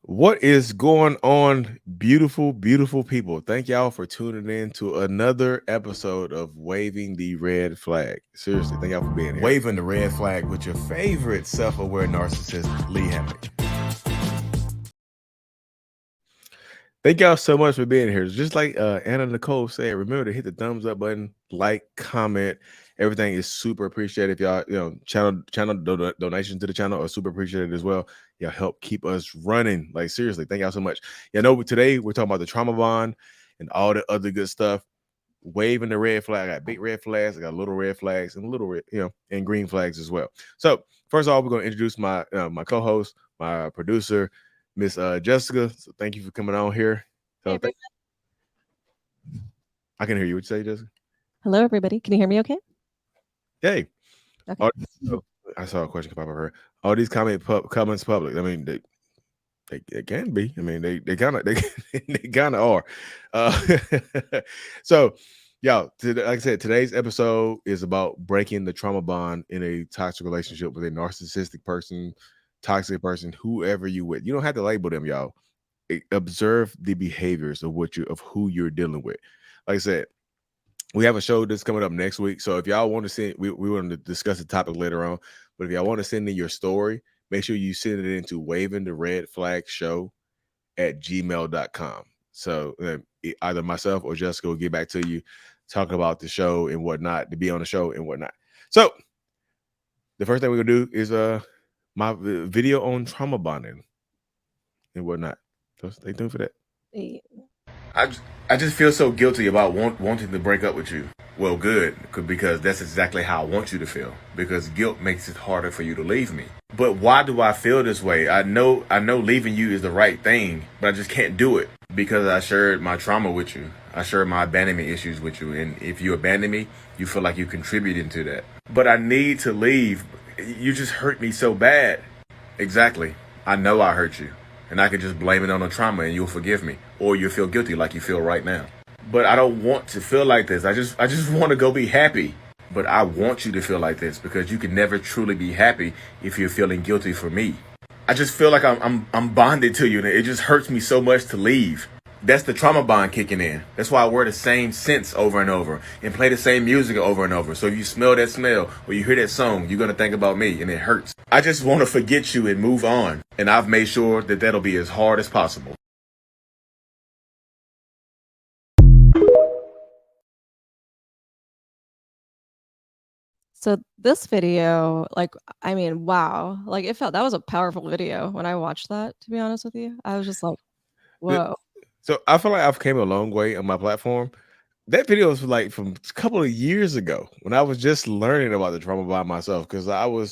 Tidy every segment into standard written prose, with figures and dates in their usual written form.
What is going on, beautiful, beautiful people? Thank y'all for tuning in to another episode of Waving the Red Flag. Seriously, thank y'all for being here. Waving the red flag with your favorite self-aware narcissist, Lee Hammock. Thank y'all so much for being here. Just like Anna Nicole said, remember to hit the thumbs up button, like, comment. Everything is super appreciated. If y'all, channel donations to the channel are super appreciated as well. Y'all help keep us running. Like seriously, thank y'all so much. Today we're talking about the trauma bond and all the other good stuff. Waving the red flag. I got big red flags. I got little red flags and little red, and green flags as well. So first of all, we're going to introduce my my co-host, my producer, Miss Jessica. So thank you for coming on here. So Hey, I can hear you. What you say, Jessica? hello, everybody. Can you hear me okay? Hey. Okay. Oh, I saw a question come up over here. All these comments public. I mean, they can be. I mean, they kind of they kind of are. So, y'all, like I said, today's episode is about breaking the trauma bond in a toxic relationship with a narcissistic person, toxic person, whoever you with. You don't have to label them, y'all. Observe the behaviors of who you're dealing with. Like I said, we have a show that's coming up next week. So if y'all want to send, we want to discuss the topic later on. But if y'all want to send in your story, make sure you send it into waving the red flag show at gmail.com. So either myself or Jessica will get back to you talking about the show and whatnot, to be on the show and whatnot. So the first thing we're gonna do is my video on trauma bonding and whatnot. So stay tuned for that. Eh, I just feel so guilty about wanting to break up with you. Well, good, because that's exactly how I want you to feel. Because guilt makes it harder for you to leave me. But why do I feel this way? I know leaving you is the right thing, but I just can't do it because I shared my trauma with you. I shared my abandonment issues with you, and if you abandon me, you feel like you contributed to that. But I need to leave. You just hurt me so bad. Exactly. I know I hurt you. And I can just blame it on the trauma and you'll forgive me. Or you'll feel guilty like you feel right now. But I don't want to feel like this. I just want to go be happy. But I want you to feel like this because you can never truly be happy if you're feeling guilty for me. I just feel like I'm bonded to you and it just hurts me so much to leave. That's the trauma bond kicking in. That's why I wear the same scents over and over and play the same music over and over. So if you smell that smell or you hear that song, you're going to think about me and it hurts. I just want to forget you and move on. And I've made sure that that'll be as hard as possible. So this video, I mean, wow. Like it felt that was a powerful video when I watched that, to be honest with you. I was just like, whoa. So I feel like I've came a long way on my platform. That video was like from a couple of years ago when I was just learning about the trauma bond myself because I would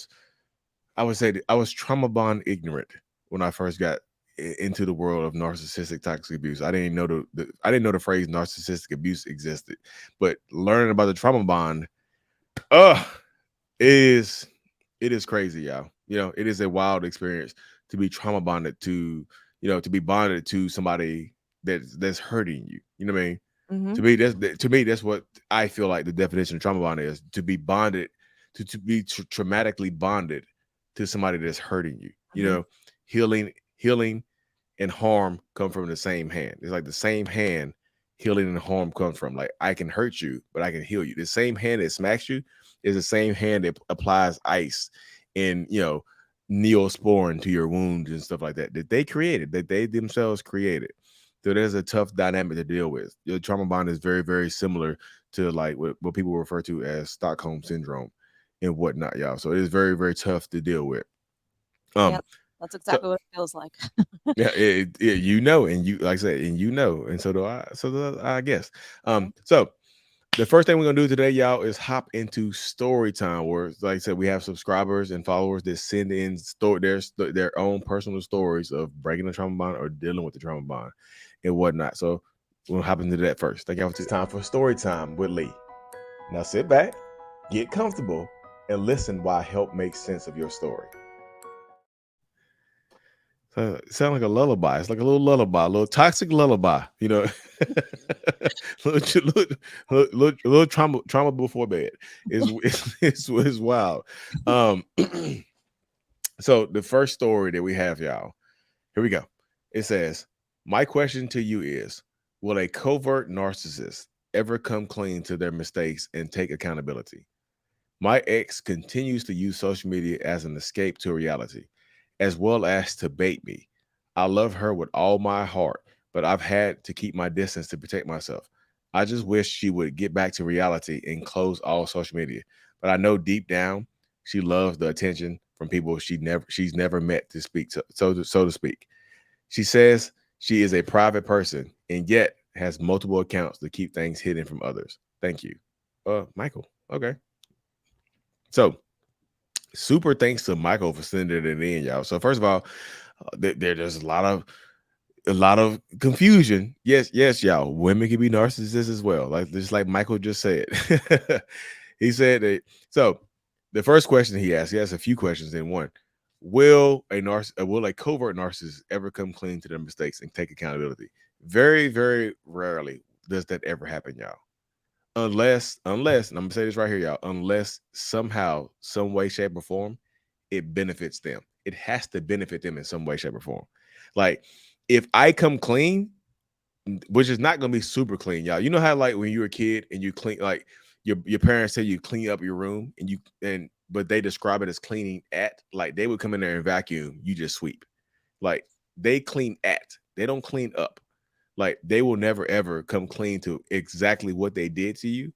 say that I was trauma bond ignorant when I first got into the world of narcissistic toxic abuse. I didn't know I didn't know the phrase narcissistic abuse existed, but learning about the trauma bond, uh, is it is crazy, y'all. It is a wild experience to be trauma bonded to, to be bonded to somebody that's hurting you. You know what I mean? Hmm. To me that's what I feel like the definition of trauma bond is: to be bonded, to be traumatically bonded to somebody that's hurting you. Hmm. Healing and harm come from the same hand. It's like the same hand healing and harm comes from. Like I can hurt you, but I can heal you. The same hand that smacks you is the same hand that applies ice and neosporin to your wounds and stuff like that they created, that they themselves created. So there's a tough dynamic to deal with. Your trauma bond is very, very similar to like what people refer to as Stockholm syndrome and whatnot, y'all. So it is very, very tough to deal with. Yeah, Um, that's so exactly what it feels like. yeah, and you like I said, and and so do I. So do I guess. Mhm. So the first thing we're gonna do today, y'all, is hop into story time. Where, like I said, we have subscribers and followers that send in their own personal stories of breaking the trauma bond or dealing with the trauma bond and whatnot. So we'll hop into that first. Thank y'all. It's time for story time with Lee. Now sit back, get comfortable, and listen while I help make sense of your story. So it sounds like a lullaby. It's like a little lullaby, a little toxic lullaby, little trauma before bed is wild. Um, so the first story that we have, y'all. Here we go. It says, my question to you is, will a covert narcissist ever come clean to their mistakes and take accountability? My ex continues to use social media as an escape to reality, as well as to bait me. I love her with all my heart, but I've had to keep my distance to protect myself. I just wish she would get back to reality and close all social media. But I know deep down she loves the attention from people she's never met to speak to, so to speak. She says she is a private person and yet has multiple accounts to keep things hidden from others. Thank you. Michael. Okay. So super thanks to Michael for sending it in, y'all. So first of all, there's a lot of confusion. Yes, yes, y'all. Women can be narcissists as well, like just like Michael just said. He said that. So the first question he has a few questions in one. Will a covert narcissist ever come clean to their mistakes and take accountability? Very, very rarely does that ever happen, y'all. Unless, and I'm gonna say this right here, y'all, unless somehow, some way, shape, or form, it benefits them. It has to benefit them in some way, shape, or form. Like, if I come clean, which is not gonna be super clean, y'all. You know how like when you were a kid and you clean, like your parents say you clean up your room and but they describe it as cleaning at, like they would come in there and vacuum, you just sweep. Like they clean at, they don't clean up. Like they will never ever come clean to exactly what they did to you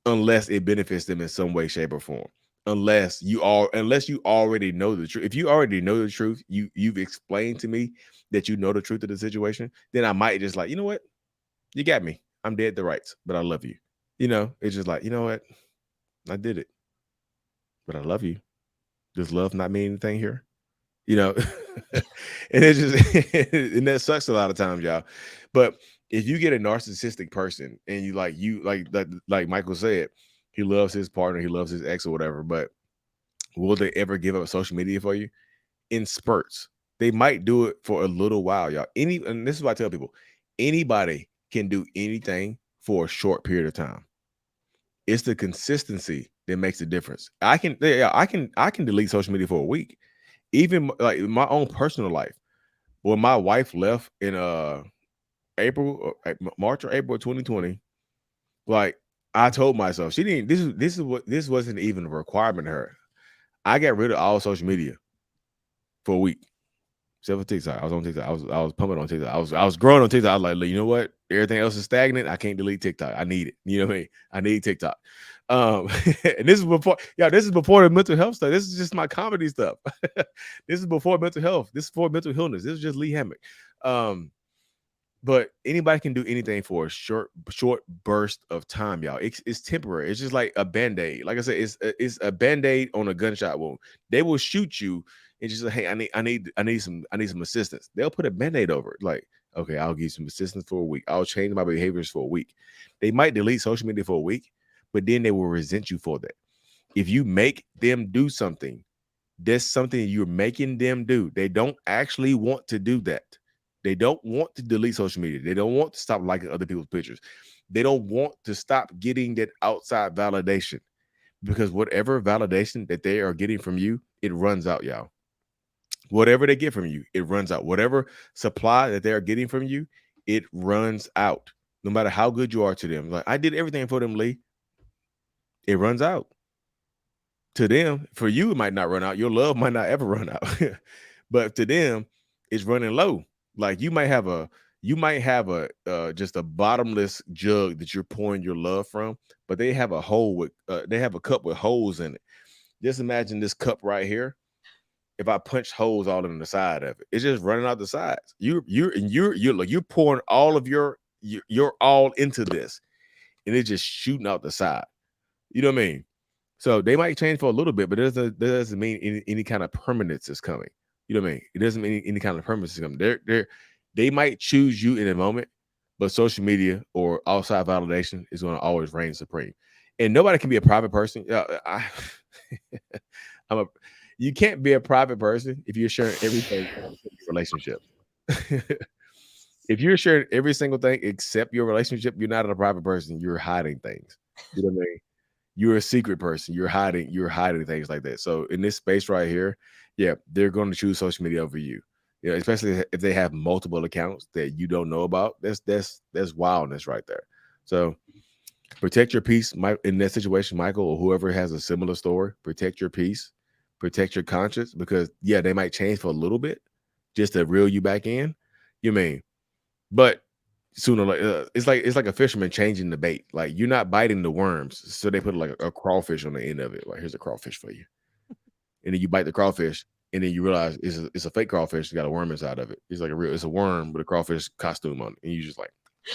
unless it benefits them in some way, shape, or form. Unless you already know the truth. If you already know the truth, you've explained to me that you know the truth of the situation, then I might just like, you know what? You got me. I'm dead to rights, but I love you. It's just like, you know what? I did it, but I love you. Does love not mean anything here? You know, and it just and that sucks a lot of times, y'all. But if you get a narcissistic person and like Michael said, he loves his partner, he loves his ex or whatever, but will they ever give up social media for you? In spurts. They might do it for a little while, y'all. And this is what I tell people: anybody can do anything for a short period of time. It's the consistency that makes the difference. I can delete social media for a week. Even like my own personal life. When my wife left in March or April of 2020, like I told myself, she didn't. This wasn't even a requirement of her. I got rid of all social media for a week. Except for TikTok. I was on TikTok. I was pumping on TikTok. I was growing on TikTok. I was like, you know what? Everything else is stagnant. I can't delete TikTok. I need it. You know what I mean? I need TikTok. And this is before the mental health stuff. This is just my comedy stuff. This is before mental health. This is before mental illness. This is just Lee Hammock. But anybody can do anything for a short burst of time, y'all. It's temporary. It's just like a band-aid. Like I said, it's a band-aid on a gunshot wound. They will shoot you and just say, hey, I need some assistance. They'll put a band-aid over it. Like, okay, I'll give you some assistance for a week. I'll change my behaviors for a week. They might delete social media for a week, but then they will resent you for that. If you make them do something, that's something you're making them do. They don't actually want to do that. They don't want to delete social media. They don't want to stop liking other people's pictures. They don't want to stop getting that outside validation, because whatever validation that they are getting from you, it runs out, y'all. Whatever they get from you, it runs out. Whatever supply that they're getting from you, it runs out. No matter how good you are to them. Like, I did everything for them, Lee. It runs out. To them, for you, it might not run out. Your love might not ever run out. But to them, it's running low. Like you might have a just a bottomless jug that you're pouring your love from, but they have they have a cup with holes in it. Just imagine this cup right here. If I punch holes all in the side of it, it's just running out the sides. You're pouring all of your all into this, and it's just shooting out the side. You know what I mean? So they might change for a little bit, but that doesn't mean any kind of permanence is coming. You know what I mean? It doesn't mean any kind of permanence is coming. They might choose you in a moment, but social media or outside validation is going to always reign supreme. And nobody can be a private person. I'm a. You can't be a private person if you're sharing everything in your relationship. If you're sharing every single thing except your relationship, you're not a private person. You're hiding things. You know what I mean? You're a secret person. You're hiding things like that. So in this space right here, yeah, they're going to choose social media over you. You know, especially if they have multiple accounts that you don't know about. That's wildness right there. So protect your peace, in that situation, Michael, or whoever has a similar story. Protect your peace, protect your conscience, because yeah, they might change for a little bit, just to reel you back in. You mean, but sooner, like it's like a fisherman changing the bait. Like you're not biting the worms, so they put like a crawfish on the end of it. Like here's a crawfish for you, and then you bite the crawfish, and then you realize it's a fake crawfish. It's got a worm inside of it. It's like it's a worm with a crawfish costume on it, and you just like,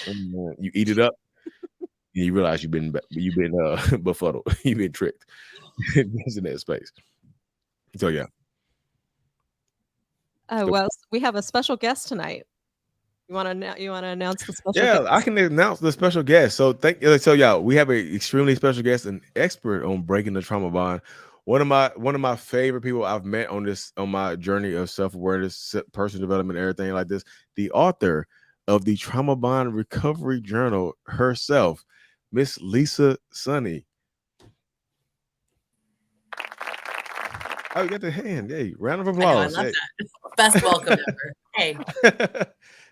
oh, man. You eat it up, and you realize you've been befuddled. You've been tricked. It's in that space. So yeah. Oh, well, we have a special guest tonight. You wanna announce the special Yeah, I guest? can announce the special guest. So yeah, we have an extremely special guest, an expert on breaking the trauma bond. One of my favorite people I've met on my journey of self-awareness, personal development, everything like this. The author of the Trauma Bond Recovery Journal herself, Miss Lisa Sonni. Oh, you got the hand. Hey, round of I know, I applause. love Hey. that. Best welcome ever. Hey.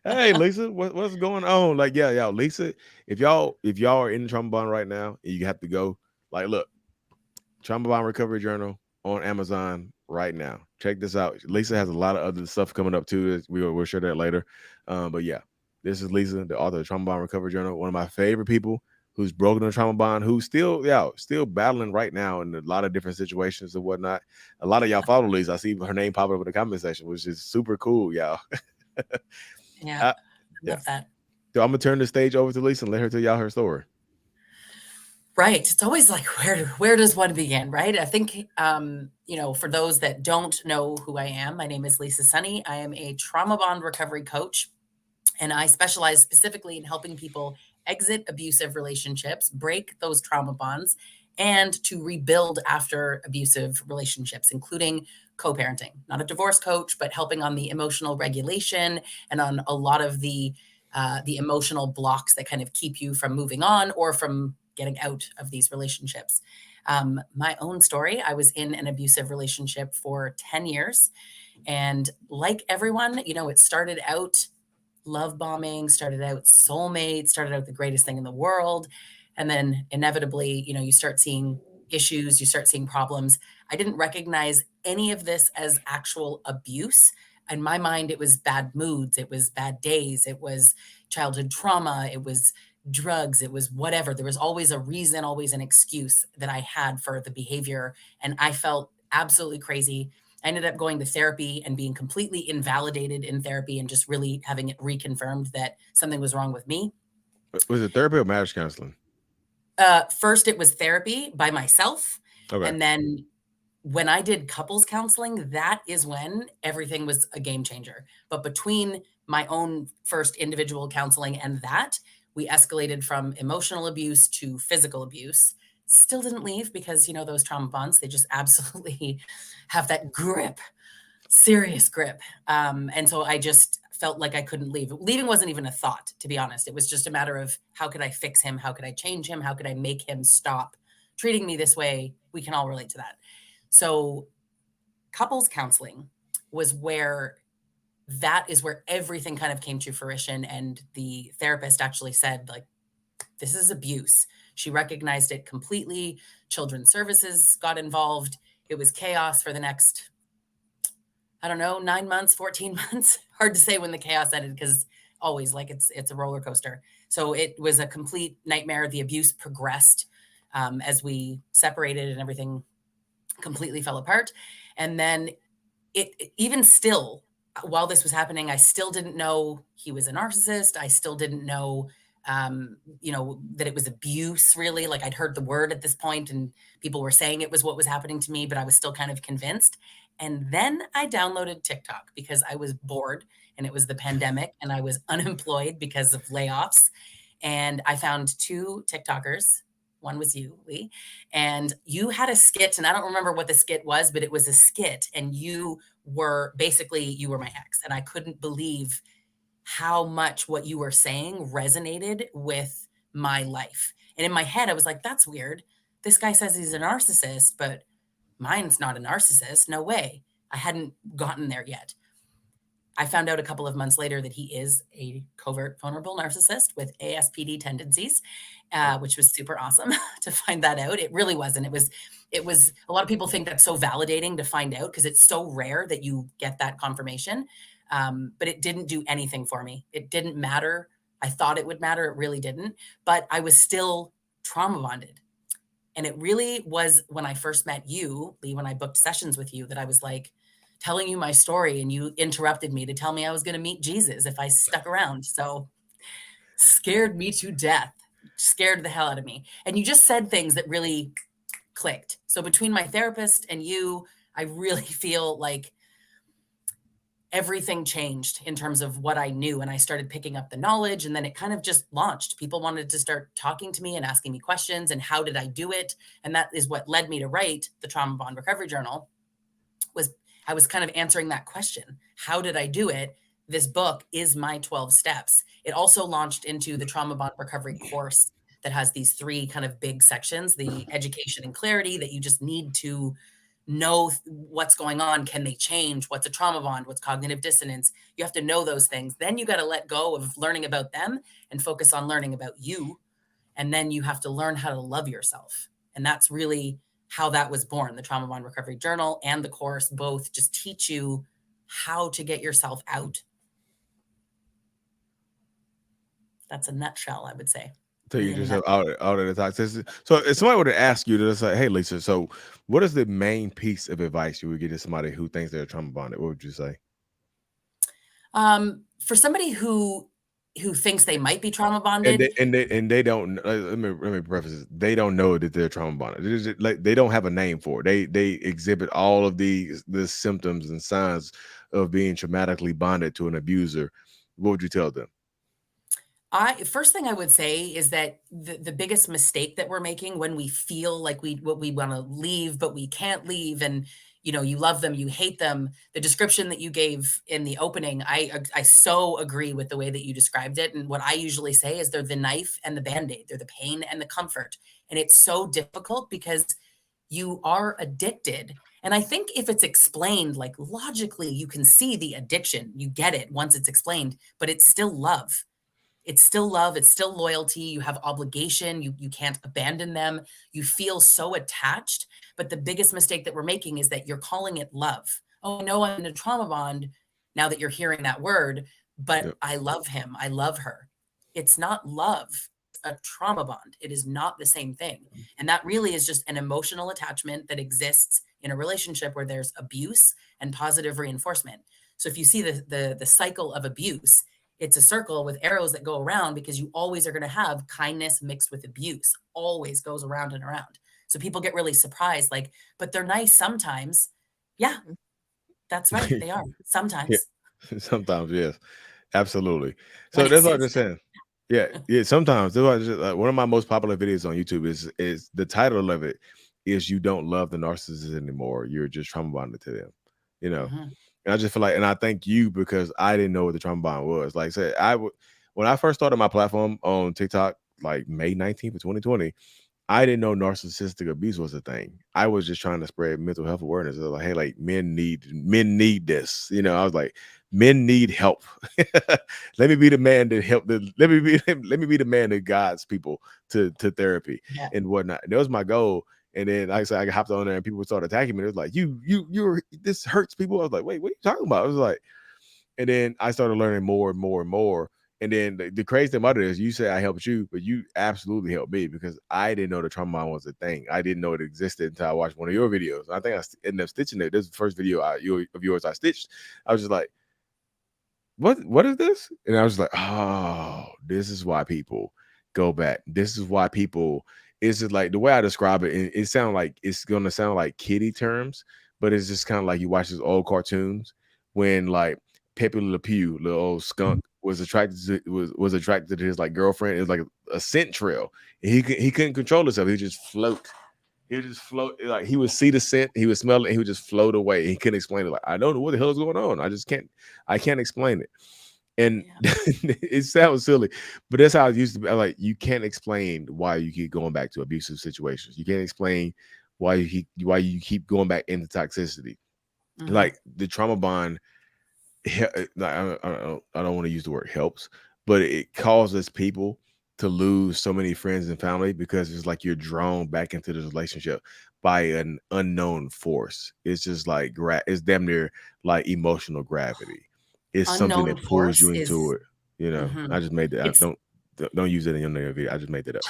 Hey Lisa, what's going on? Like, yeah, Lisa, if y'all are in the trauma bond right now and you have to go, like, look, Trauma Bond Recovery Journal on Amazon right now. Check this out. Lisa has a lot of other stuff coming up too. We'll share that later. But yeah, this is Lisa, the author of Trauma Bond Recovery Journal, one of my favorite people who's broken the trauma bond, who's still battling right now in a lot of different situations and whatnot. A lot of y'all follow Lisa. I see her name pop up in the comment section, which is super cool, y'all. Yeah, I, I yeah. love that. So I'm gonna turn the stage over to Lisa and let her tell y'all her story. Right. It's always like where does one begin, right? I think for those that don't know who I am, my name is Lisa Sonni. I am a trauma bond recovery coach, and I specialize specifically in helping people exit abusive relationships, break those trauma bonds, and to rebuild after abusive relationships, including co-parenting. Not a divorce coach, but helping on the emotional regulation and on a lot of the emotional blocks that kind of keep you from moving on or from getting out of these relationships. My own story, I was in an abusive relationship for 10 years. And like everyone, it started out love bombing, started out soulmate, started out the greatest thing in the world. And then inevitably, you start seeing issues, you start seeing problems. I didn't recognize any of this as actual abuse. In my mind, it was bad moods, it was bad days, it was childhood trauma, it was drugs, it was whatever. There was always a reason, always an excuse that I had for the behavior. And I felt absolutely crazy. I ended up going to therapy and being completely invalidated in therapy and just really having it reconfirmed that something was wrong with me. Was it therapy or marriage counseling? First, it was therapy by myself. Okay. And then when I did couples counseling, that is when everything was a game changer. But between my own first individual counseling and that, we escalated from emotional abuse to physical abuse. Still didn't leave because, those trauma bonds, they just absolutely have that grip, serious grip. And so I just felt like I couldn't leave. Leaving wasn't even a thought, to be honest. It was just a matter of how could I fix him? How could I change him? How could I make him stop treating me this way? We can all relate to that. So couples counseling was where that is where everything kind of came to fruition. And the therapist actually said, like, this is abuse. She recognized it completely. Children's services got involved. It was chaos for the next, I don't know, 9 months, 14 months. Hard to say when the chaos ended because always like it's a roller coaster. So it was a complete nightmare. The abuse progressed as we separated and everything completely fell apart. And then even still, while this was happening, I still didn't know he was a narcissist. I still didn't know, that it was abuse really. Like I'd heard the word at this point and people were saying it was what was happening to me, but I was still kind of convinced. And then I downloaded TikTok because I was bored and it was the pandemic and I was unemployed because of layoffs. And I found two TikTokers. One was you, Lee, and you had a skit, and I don't remember what the skit was, but it was a skit, and you were my ex, and I couldn't believe how much what you were saying resonated with my life. And in my head, I was like, that's weird. This guy says he's a narcissist, but mine's not a narcissist. No way. I hadn't gotten there yet. I found out a couple of months later that he is a covert vulnerable narcissist with ASPD tendencies, which was super awesome to find that out. It really wasn't. It was a lot of people think that's so validating to find out because it's so rare that you get that confirmation. But it didn't do anything for me. It didn't matter. I thought it would matter. It really didn't. But I was still trauma bonded. And it really was when I first met you, Lee, when I booked sessions with you, that I was like telling you my story and you interrupted me to tell me I was going to meet Jesus if I stuck around. So scared me to death, scared the hell out of me. And you just said things that really clicked. So between my therapist and you, I really feel like everything changed in terms of what I knew. And I started picking up the knowledge, and then it kind of just launched. People wanted to start talking to me and asking me questions, and how did I do it? And that is what led me to write the Trauma Bond Recovery Journal. I was kind of answering that question. How did I do it? This book is my 12 steps. It also launched into the Trauma Bond Recovery course that has these 3 kind of big sections, the education and clarity, that you just need to know what's going on. Can they change? What's a trauma bond? What's cognitive dissonance? You have to know those things. Then you got to let go of learning about them and focus on learning about you. And then you have to learn how to love yourself. And that's really how that was born. The Trauma Bond Recovery Journal and the course both just teach you how to get yourself out. That's a nutshell, I would say. Take yourself out of the toxicity. So if somebody were to ask you to say, hey, Lisa, so what is the main piece of advice you would give to somebody who thinks they're trauma bonded? What would you say? For somebody who thinks they might be trauma bonded, and they don't, let me preface this, they don't know that they're trauma bonded. Like, they don't have a name for it. They exhibit all of the symptoms and signs of being traumatically bonded to an abuser. What would you tell them? First thing I would say is that the biggest mistake that we're making when we feel like we want to leave, but we can't leave, and you love them, you hate them. The description that you gave in the opening, I so agree with the way that you described it. And what I usually say is they're the knife and the Band-Aid, they're the pain and the comfort. And it's so difficult because you are addicted. And I think if it's explained, like logically, you can see the addiction. You get it once it's explained, but it's still love. It's still love. It's still loyalty. You have obligation. You can't abandon them. You feel so attached. But the biggest mistake that we're making is that you're calling it love. Oh, no, I'm in a trauma bond now that you're hearing that word, but Yep. I love him. I love her. It's not love. It's a trauma bond. It is not the same thing. And that really is just an emotional attachment that exists in a relationship where there's abuse and positive reinforcement. So if you see the cycle of abuse, it's a circle with arrows that go around because you always are going to have kindness mixed with abuse, always goes around and around. So people get really surprised, like, but they're nice sometimes. Yeah, that's right. They are sometimes. Yeah. Sometimes, yes, absolutely. So When that's it's what I'm just saying. Yeah. Sometimes that's why one of my most popular videos on YouTube is the title of it is "You Don't Love the Narcissist Anymore. You're just trauma bonded to them." Mhm. And I just feel like, and I thank you because I didn't know what the trauma bond was. Like I said, when I first started my platform on TikTok, like May 19th of 2020, I didn't know narcissistic abuse was a thing. I was just trying to spread mental health awareness. I was like, hey, like men need this. I was like, men need help. Let me be the man that let me be the man that guides people to therapy Yeah. and whatnot. And that was my goal. And then, like I said, I hopped on there and people started attacking me. It was like, this hurts people. I was like, wait, what are you talking about? I was like, and then I started learning more and more and more. And then the crazy thing about it is you say I helped you, but you absolutely helped me because I didn't know the trauma bond was a thing. I didn't know it existed until I watched one of your videos. I think I ended up stitching it. This is the first video of yours I stitched. I was just like, what is this? And I was like, oh, this is why people go back. This is why people, it's just like the way I describe it, it sounds like it's gonna sound like kiddie terms, but it's just kind of like you watch these old cartoons when like Pepe Le Pew, the old skunk, was attracted to his like girlfriend. It was like a scent trail. And he couldn't control himself. He just float. He would just float, like he would see the scent, he would smell it, and he would just float away. He couldn't explain it. Like, I don't know what the hell is going on. I can't explain it. And Yeah. it sounds silly, but that's how it used to be. Like, you can't explain why you keep going back to abusive situations. You can't explain why you keep going back into toxicity. Mhm. Like the trauma bond I don't want to use the word helps, but it causes people to lose so many friends and family because it's like you're drawn back into this relationship by an unknown force. It's just like it's damn near like emotional gravity. It's something Unknown that pulls force you into is it. You know, I just made that. it's Don't use it in your video. I just made that up.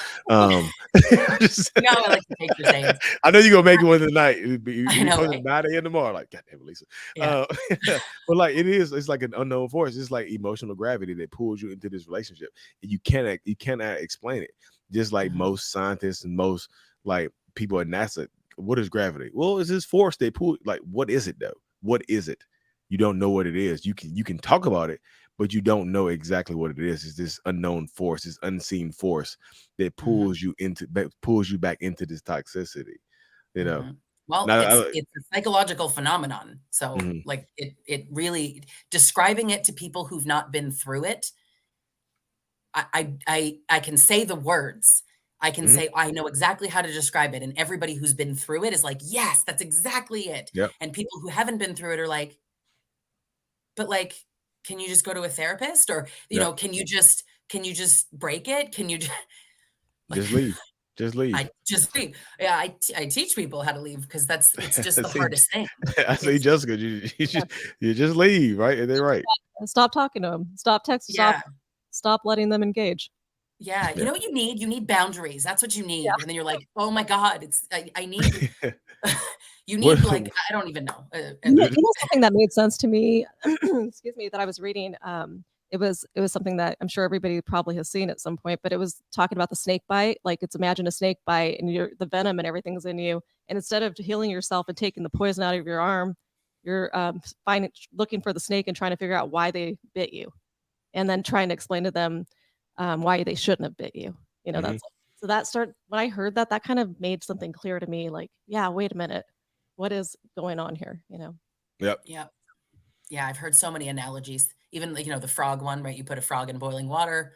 Just, you know how I like to take your sayings. I know you're gonna make it one tonight. I We know, posted right? 9 a.m. tomorrow. Like, God damn it, Lisa. Yeah. But like it's like an unknown force. It's like emotional gravity that pulls you into this relationship. And you cannot explain it. Just like most scientists and most like people at NASA, what is gravity? Well, it's this force they pull. Like, what is it though? What is it? You don't know what it is. You can talk about it, but you don't know exactly what it is. It's this unknown force, this unseen force that pulls you back into this toxicity. You know. Well, Now, it's a psychological phenomenon. So Mhm. like it really describing it to people who've not been through it. I can say the words. I can Mhm. say I know exactly how to describe it, and everybody who's been through it is like, yes, that's exactly it. Yep. And people who haven't been through it are like, but like, can you just go to a therapist, or Yep. can you just break it? Can you like? Just leave. Just leave. I just leave. Yeah, I teach people how to leave because it's just I the see. hardest thing. I see, It's Jessica. You just leave, right? And they're right. Stop talking to them. Stop texting. yeah. Stop letting them engage. Yeah, you Yeah. know what you need? You need boundaries, that's what you Yeah. need, and then you're like, "Oh my god, it's I need" you What? need, like, I don't even know, You know something that made sense to me, excuse me, that I was reading, it was something that I'm sure everybody probably has seen at some point, but it was talking about the snake bite, like, it's imagine a snake bite and the venom and everything's in you, and instead of healing yourself and taking the poison out of your arm, you're, looking for the snake and trying to figure out why they bit you, and then trying to explain to them, why they shouldn't have bit you. You know, Mhm. that's so that start when I heard that, that kind of made something clear to me, like, "Yeah, wait a minute. What is going on here?" You know? Yep. Yeah. Yeah, I've heard so many analogies, even, like, the frog one, right? You put a frog in boiling water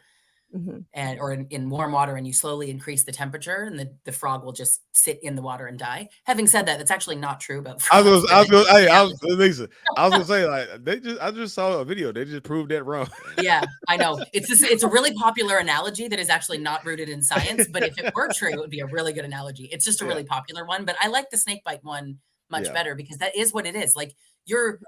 Mhm. or in warm water, and you slowly increase the temperature, and the frog will just sit in the water and die. Having said that, that's actually not true about frogs, but it's just an analogy. Lisa, I was gonna say, like, I just saw a video. They just proved that wrong. Yeah, I know. It's a really popular analogy that is actually not rooted in science, but if it were true, it would be a really good analogy. It's just a Yeah. really popular one, but I like the snake bite one much Yeah. better because that is what it is. Like you're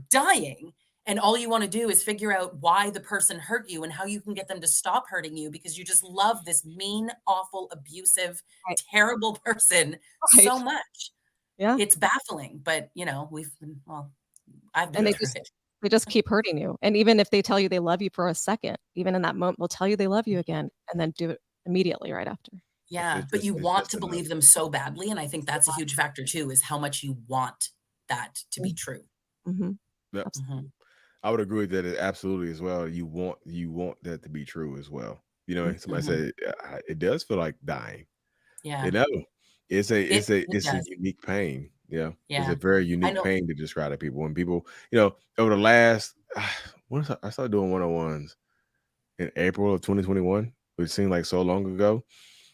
dying and all you want to do is figure out why the person hurt you and how you can get them to stop hurting you because you just love this mean, awful, abusive, Right. terrible person so Right. much. Yeah. It's baffling, but I've And been through it. they just keep hurting you. And even if they tell you they love you for a second, even in that moment, they'll tell you they love you again and then do it immediately right after. Yeah, but you It's want just to enough. believe them so badly, and I think that's a huge factor too, is how much you want that to be Mm. true. Mhm. Yep. Abs Mhm. I would agree with that absolutely as well. You want that to be true as well. You know, mm. somebody Mhm. said it does feel like dying. You Yeah. know, It it's a does. unique pain. Yeah, it's Yeah. a very I unique know. pain to describe to people. When people, over the last, I started doing 101s in April of 2021, which seemed like so long ago.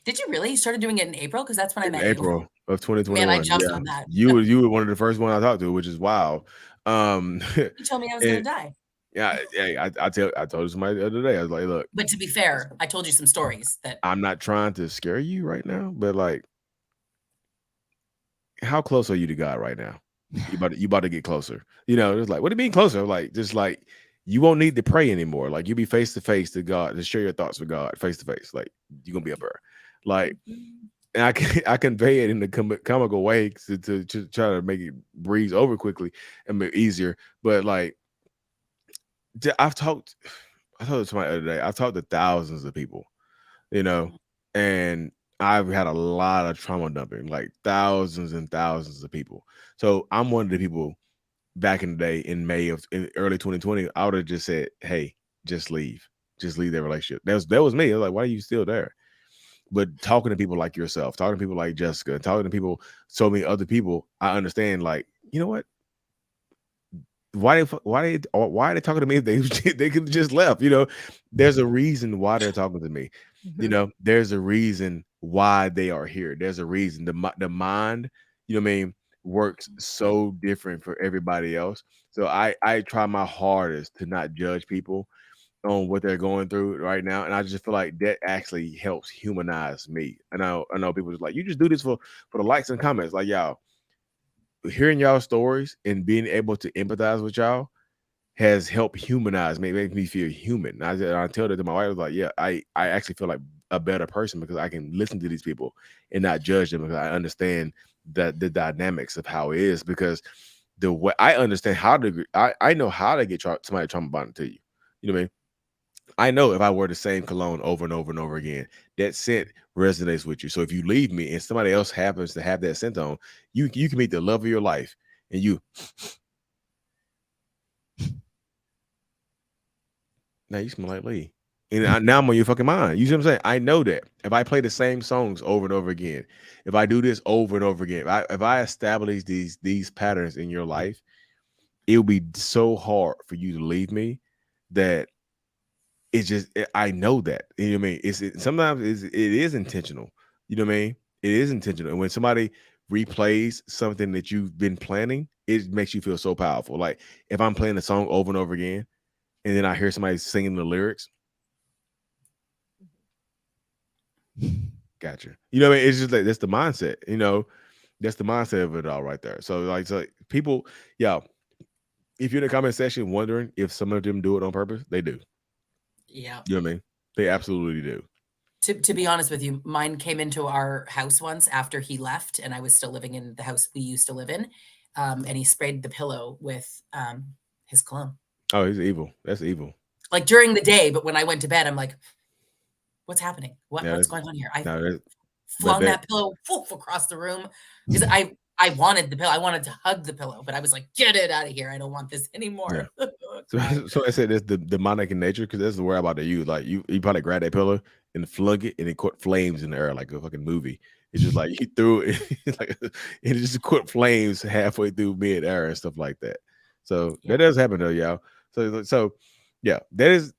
Did you really? You started doing it in April? Because that's when I In met you. April of Man, I 2021, jumped yeah, on that. you were one of the first one I talked to, which is wild. Um, You told me I was gonna and die. yeah, I told somebody the other day, I was like, look, But to be fair, I told you some stories that I'm not trying to scare you right now, but like, how close are you to God right now? You about to get closer. It's like, what do you mean closer? Like, just like you won't need to pray anymore. Like you'll be face to face to God to share your thoughts with God face to face. Like you're gonna be up there. Like, Mhm. and I convey it in the comical way to try to make it breeze over quickly and make it easier. But like, I've talked. I told somebody the other day. I've talked to thousands of people, you know, and I've had a lot of trauma dumping, like thousands and thousands of people. So I'm one of the people back in the day in in early 2020, I would have just said, hey, just leave. Just leave that relationship. That was me. I was like, why are you still there? But talking to people like yourself, talking to people like Jessica, talking to people, so many other people, I understand, like, you know what? Why are they talking to me if they could just left? There's a reason why they're talking to me. Mhm. There's a reason why they are here. There's a reason. The mind, you know what I mean? works so different for everybody else. So I try my hardest to not judge people on what they're going through right now, and I just feel like that actually helps humanize me. And I know people just like, you just do this for the likes and comments. Like, y'all, hearing y'all stories and being able to empathize with y'all has helped humanize me, make me feel human. I tell that to my wife. I was like, yeah, I actually feel like a better person because I can listen to these people and not judge them because I understand that the dynamics of how it is. Because the way I understand how to, I know how to get somebody trauma bonded to you. You know what I mean? I know if I wear the same cologne over and over and over again, that scent resonates with you. So if you leave me and somebody else happens to have that scent on, you can meet the love of your life, and you now you smell like Lee. And now I'm on your fucking mind. You see what I'm saying? I know that if I play the same songs over and over again, if I do this over and over again, if I establish these patterns in your life, it'll be so hard for you to leave me that I know that. You know what I mean? Sometimes it is intentional. You know what I mean? It is intentional. And when somebody replays something that you've been planning, it makes you feel so powerful. Like if I'm playing a song over and over again, and then I hear somebody singing the lyrics. Gotcha. You know what I mean? It's just like that's the mindset, that's the mindset of it all right there. So people, yeah, if you're in the comment section wondering if some of them do it on purpose, they do. Yeah. You know what I mean? They absolutely do. To be honest with you, mine came into our house once after he left and I was still living in the house we used to live in. And he sprayed the pillow with his cologne. Oh, he's evil. That's evil. Like during the day, but when I went to bed, I'm like, what's happening? Yeah, What's going on here? I no, but flung that pillow across the room because I wanted the pillow. I wanted to hug the pillow, but I was like, get it out of here. I don't want this anymore. Yeah. So I said that's the demonic in nature because that's the word I'm about to use. Like you probably grab that pillow and flung it and it caught flames in the air like a fucking movie. It's just like he threw it, like it just caught flames halfway through mid air and stuff like that. So that does happen though, y'all. So yeah, that's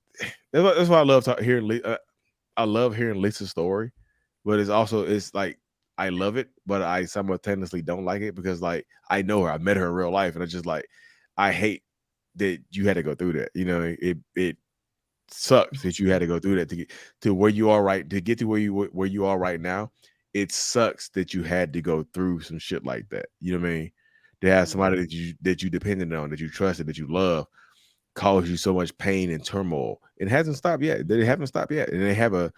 why I love hearing. I love hearing Lisa's story, but it's like I love it, but I simultaneously don't like it because like I know her, I met her in real life, and it's just like I hate that you had to go through that. It sucks that you had to go through that to get to where you are to get to where you are right now. It sucks that you had to go through some shit like that. You know what I mean? To have somebody that you depended on, that you trusted, that you love, cause you so much pain and turmoil. It hasn't stopped yet. They haven't stopped yet, and they have a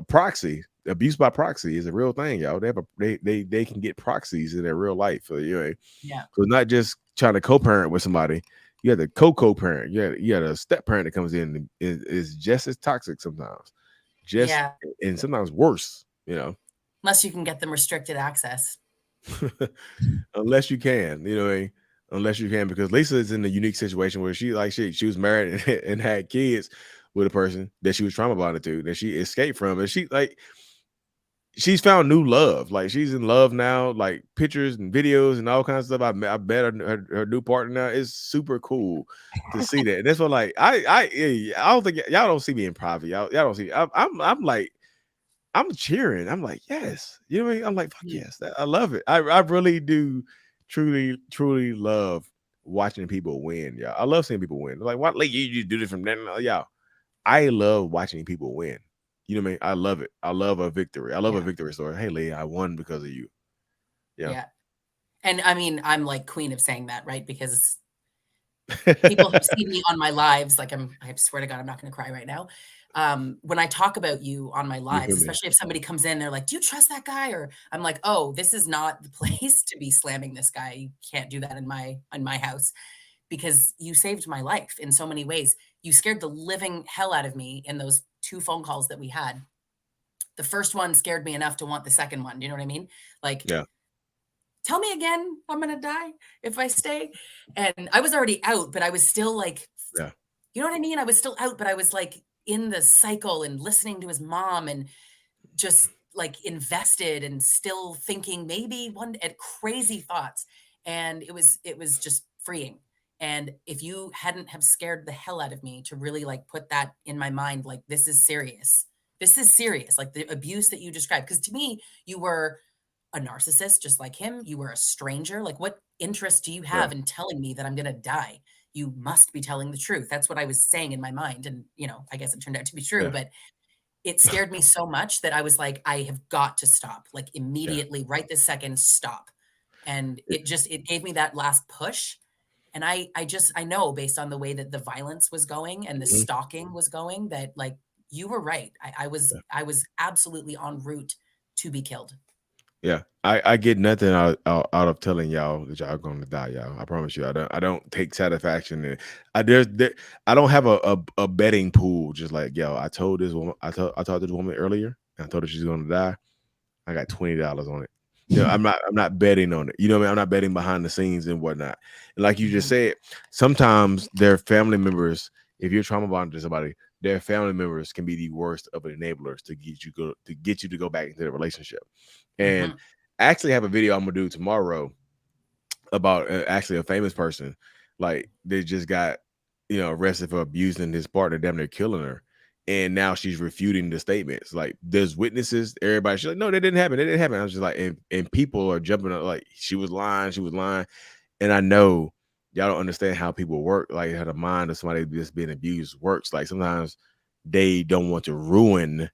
proxy. Abuse by proxy is a real thing, y'all. They can get proxies in their real life. So, Yeah. So not just trying to co-parent with somebody. You have the co-parent. You had a step parent that comes in and is just as toxic sometimes, and sometimes worse. Unless you can get them restricted access. Unless you can, unless you can, because Lisa is in a unique situation where she was married and had kids with a person that she was trauma bonded to, that she escaped from, and she's found new love. Like she's in love now, like pictures and videos and all kinds of stuff. I bet her new partner now is super cool to see that. And that's what I don't think y'all don't see me in private. Y'all don't see. I'm like. I'm cheering. I'm like, yes. You know what I mean? I'm like, fuck yes. I love it. I really do truly love watching people win, y'all. I love seeing people win. Like, what? Like, you do this from then? Y'all, I love watching people win. You know what I mean? I love it. I love a victory. I love a victory story. Hey, Lee, I won because of you. Yeah. And I mean, I'm like queen of saying that, right? Because people who see me on my lives, like I swear to God, I'm not going to cry right now. When I talk about you on my lives, especially if somebody comes in, they're like, do you trust that guy? Or I'm like, oh, this is not the place to be slamming this guy. You can't do that in my house because you saved my life in so many ways. You scared the living hell out of me in those 2 phone calls that we had. The first one scared me enough to want the second one. Do you know what I mean? Like, tell me again, I'm going to die if I stay. And I was already out, but I was still like, you know what I mean? I was still out, but I was like in the cycle and listening to his mom and just like invested and still thinking maybe one at crazy thoughts. And it was just freeing. And if you hadn't have scared the hell out of me to really like put that in my mind, like this is serious, like the abuse that you described. Because to me, you were a narcissist just like him. You were a stranger. Like, what interest do you Yeah. have in telling me that I'm going to die? You must be telling the truth. That's what I was saying in my mind. And, I guess it turned out to be true, Yeah. but it scared me so much that I was like, I have got to stop, like Yeah. immediately, right this second, stop. And it gave me that last push. And I know based on the way that the violence was going and the Mhm. stalking was going that like you were right. I was Yeah. absolutely en route to be killed. Yeah. I get nothing out of telling y'all that y'all going to die, y'all. I promise you. I don't take satisfaction in. I don't have a betting pool. Just like, yo, I told this woman. I talked to this woman earlier, and I told her she's going to die. I got $20 on it. I'm not betting on it. You know what I mean? I'm not betting behind the scenes and whatnot. And like you just said, sometimes their family members, if you're trauma bonded to somebody, their family members can be the worst of enablers to get you to go back into the relationship. And I actually have a video I'm gonna do tomorrow about actually a famous person. Like, they just got arrested for abusing his partner, damn near killing her. And now she's refuting the statements. Like, there's witnesses, everybody. She's like, no, that didn't happen. That didn't happen. I was just like, and people are jumping up like she was lying. She was lying. And I know y'all don't understand how people work, like how the mind of somebody that's being abused works. Like, sometimes they don't want to ruin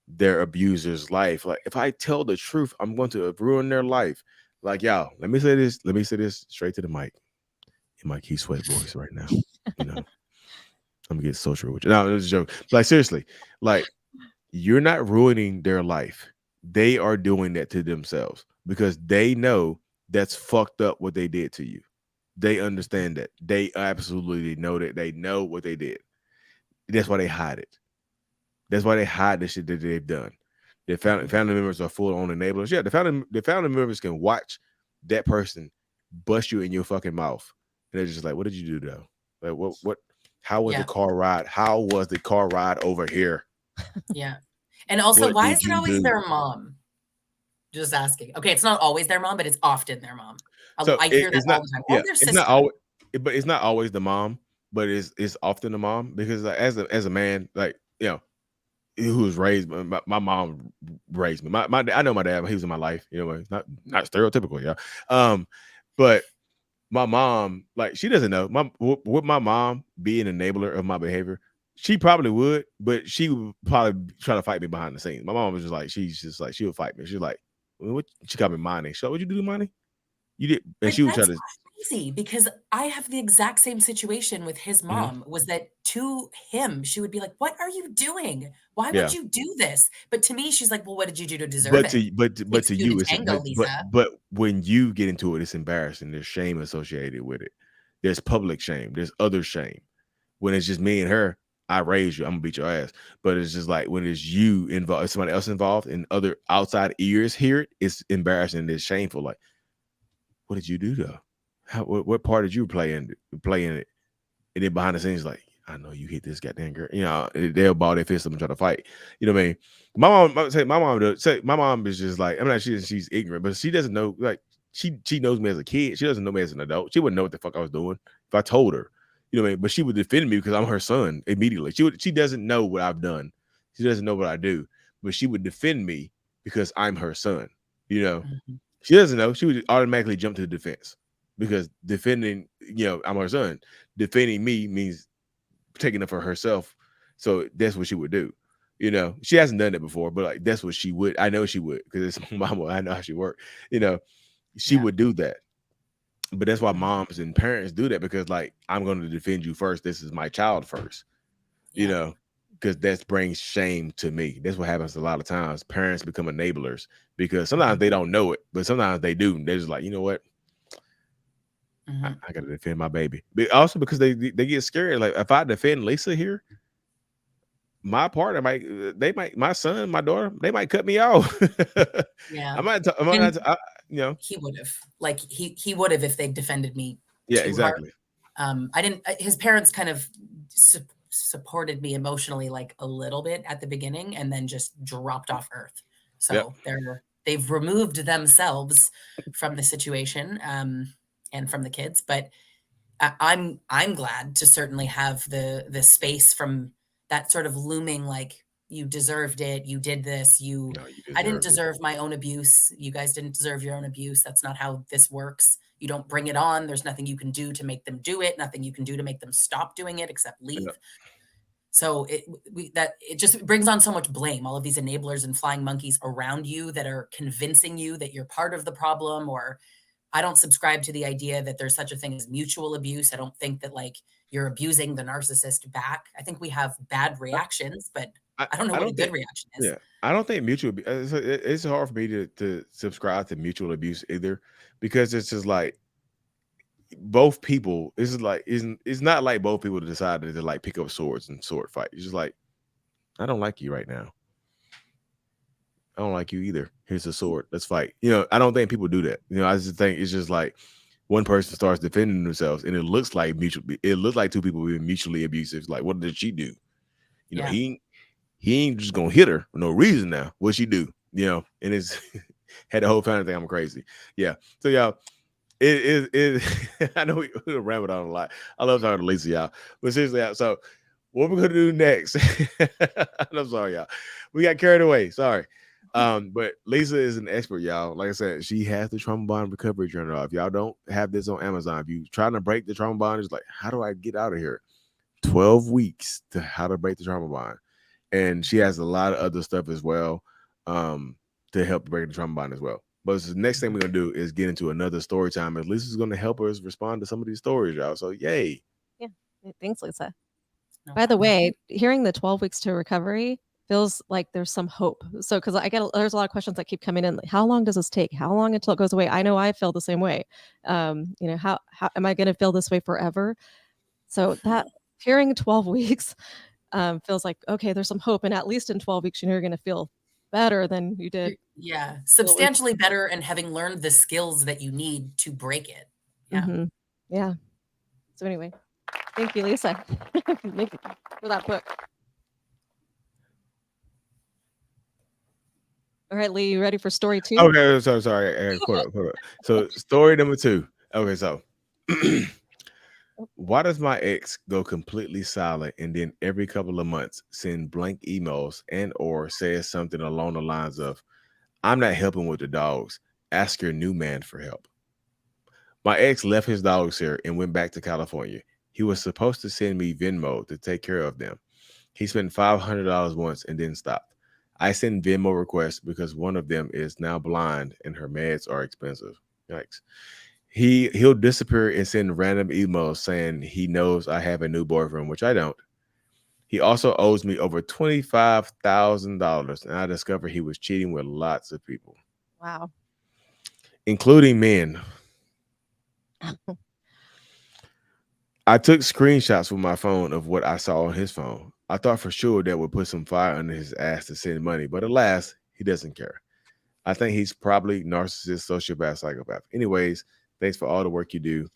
their abuser's life. Like, if I tell the truth, I'm going to ruin their life. Like, y'all, let me say this straight to the mic in my Key Sweat voice right now. I'm gonna get social with you. No, it's a joke. Like, seriously, like, you're not ruining their life. They are doing that to themselves because they know that's fucked up what they did to you. They understand that. They absolutely know that. They know what they did. That's why they hide it. That's why they hide the shit that they've done. Their family members are full on enablers. Yeah, the family members can watch that person bust you in your fucking mouth, and they're just like, "What did you do though? Like, what? How was the car ride? How was the car ride over here? Yeah. And also, What why did is it you always do?" their mom? Just asking. Okay, it's not always their mom, but it's often their mom. So I hear that it's all not. the time. Or Yeah, their it's not sister. always. But it's not always the mom. But it's often the mom because, like, as a man, like, who was raised, my mom raised me. My I know my dad, he was in my life. It's not stereotypical, yeah. But my mom, like, she doesn't know. Would my mom be an enabler of my behavior? She probably would, but she would probably try to fight me behind the scenes. My mom was just like, she would fight me. She's like, what? She called me Monty. So, what'd you do to Monty? You did, and But she would try that's to. crazy because I have the exact same situation with his Mhm. mom, was that to him, she would be like, "What are you doing? Why would Yeah. you do this?" But to me, she's like, "Well, what did you do to deserve But it? but Takes to two to you, it's tango, Lisa." but when you get into it, it's embarrassing. There's shame associated with it. There's public shame. There's other shame. When it's just me and her, I raised you, I'm gonna beat your ass. But it's just like when it's you involved, somebody else involved, and other outside ears hear it, it's embarrassing. It's shameful. Like, what did you do though? What part did you play in it? And then behind the scenes, like, I know you hit this goddamn girl. They'll ball their fist up and try to fight. You know what I mean? My mom is just like, I'm not. She's ignorant, but she doesn't know. Like, she knows me as a kid. She doesn't know me as an adult. She wouldn't know what the fuck I was doing if I told her. You know what I mean? But she would defend me because I'm her son immediately. She doesn't know what I've done. She doesn't know what I do, but she would defend me because I'm her son. You know, Mhm. she doesn't know. She would automatically jump to the defense because defending, I'm her son. Defending me means taking it for herself. So that's what she would do. She hasn't done it before, but like, that's what she would. I know she would because it's mama. I know how she worked. She Yeah. would do that. But that's why Mhm. moms and parents do that because, like, I'm going to defend you first. This is my child first. Yeah. Because that brings shame to me. That's what happens a lot of times. Parents become enablers because sometimes they don't know it, but sometimes they do. They're just like, you know what? Mhm. I got to defend my baby. But also because they get scared. Like, if I defend Lisa here, my partner my son, my daughter, they might cut me off. Yeah. I might And not, he would have. Like he would have if they defended me yeah, too hard. exactly. I didn't his parents kind of supported me emotionally like a little bit at the beginning and then just dropped off earth. Yep. So they've removed themselves from the situation and from the kids, but I'm glad to certainly have the space from that sort of looming like you deserved it. You did this. No, you I didn't deserved it. deserve my own abuse. You guys didn't deserve your own abuse. That's not how this works. You don't bring it on. There's nothing you can do to make them do it. Nothing you can do to make them stop doing it except leave. Yep. So it just brings on so much blame. All of these enablers and flying monkeys around you that are convincing you that you're part of the problem. Or I don't subscribe to the idea that there's such a thing as mutual abuse. I don't think that like you're abusing the narcissist back. I think we have bad reactions, but I don't know what a good reaction is. Yeah, I don't think mutual. It's hard for me to subscribe to mutual abuse either, because it's just like both people. It's not like both people decided to like pick up swords and sword fight. It's just like, I don't like you right now. I don't like you either. Here's a sword. Let's fight. I don't think people do that. I just think it's just like one person starts defending themselves, and it looks like mutual. It looks like two people being mutually abusive. Like, what did she do? Yeah. He ain't just gonna hit her for no reason now. What'd she do? And it's had the whole family think I'm crazy. Yeah. So y'all, it I know we rambled on a lot. I love talking to Lisa, y'all. But seriously, y'all, so what we're gonna do next? I'm sorry, y'all. We got carried away. Sorry. But Lisa is an expert, y'all. Like I said, she has the trauma bond recovery journal. If y'all don't have this on Amazon, if you trying to break the trauma bond, it's like, how do I get out of here? 12 weeks to how to break the trauma bond. And she has a lot of other stuff as well to help break the trauma bond as well. But the next thing we're going to do is get into another story time. And Lisa's going to help us respond to some of these stories, y'all. So, yay. Yeah. Thanks, Lisa. No By the problem. way, hearing the 12 weeks to recovery feels like there's some hope. So, because there's a lot of questions that keep coming in. Like, how long does this take? How long until it goes away? I know I feel the same way. How am I going to feel this way forever? So that hearing 12 weeks feels like, okay, there's some hope. And at least in 12 weeks, you're going to feel better than you did. Yeah. Substantially better, and having learned the skills that you need to break it. Yeah. Mm-hmm. Yeah. So anyway, thank you, Lisa, for that book. All right, Lee, you ready for story 2? Okay, so sorry. Hold up. So story number 2. Okay, so why does my ex go completely silent and then every couple of months send blank emails and or says something along the lines of, I'm not helping with the dogs. Ask your new man for help. My ex left his dogs here and went back to California. He was supposed to send me Venmo to take care of them. He spent $500 once and then stopped. I send Venmo requests because one of them is now blind and her meds are expensive. Yikes. He'll disappear and send random emails saying he knows I have a new boyfriend, which I don't. He also owes me over $25,000, and I discovered he was cheating with lots of people. Wow. Including men. I took screenshots with my phone of what I saw on his phone. I thought for sure that would put some fire under his ass to send money, but alas, he doesn't care. I think he's probably narcissist, sociopath, psychopath. Anyways, thanks for all the work you do.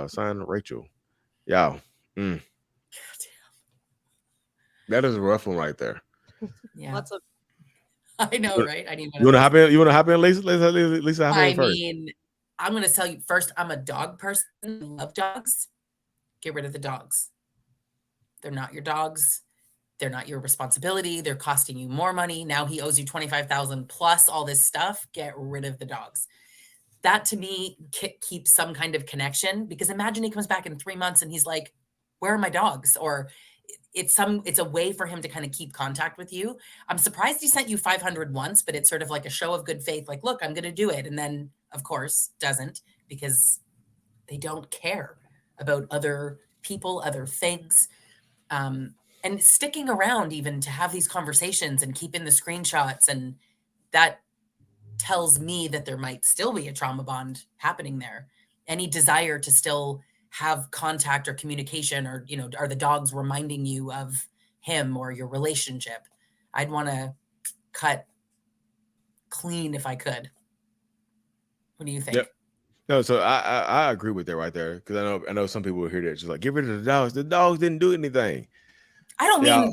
Signed, Rachel. Y'all. That is a rough one right there. Yeah. Lots of. I know, right? I need. You want to hop in? You want to hop in, Lisa? Lisa, hop in first. I mean, I'm going to tell you first. I'm a dog person. I love dogs. Get rid of the dogs. They're not your dogs. They're not your responsibility. They're costing you more money. Now he owes you $25,000 plus all this stuff. Get rid of the dogs. That to me keeps some kind of connection, because imagine he comes back in 3 months and he's like, where are my dogs? Or it's a way for him to kind of keep contact with you. I'm surprised he sent you 500 once, but it's sort of like a show of good faith. Like, look, I'm going to do it. And then of course doesn't, because they don't care about other people, other things. And sticking around even to have these conversations and keeping the screenshots, and that tells me that there might still be a trauma bond happening there. Any desire to still have contact or communication, or, are the dogs reminding you of him or your relationship? I'd want to cut clean if I could. What do you think? Yep. No, so I agree with that right there, because I know some people will hear that just like, get rid of the dogs. The dogs didn't do anything. I don't mean.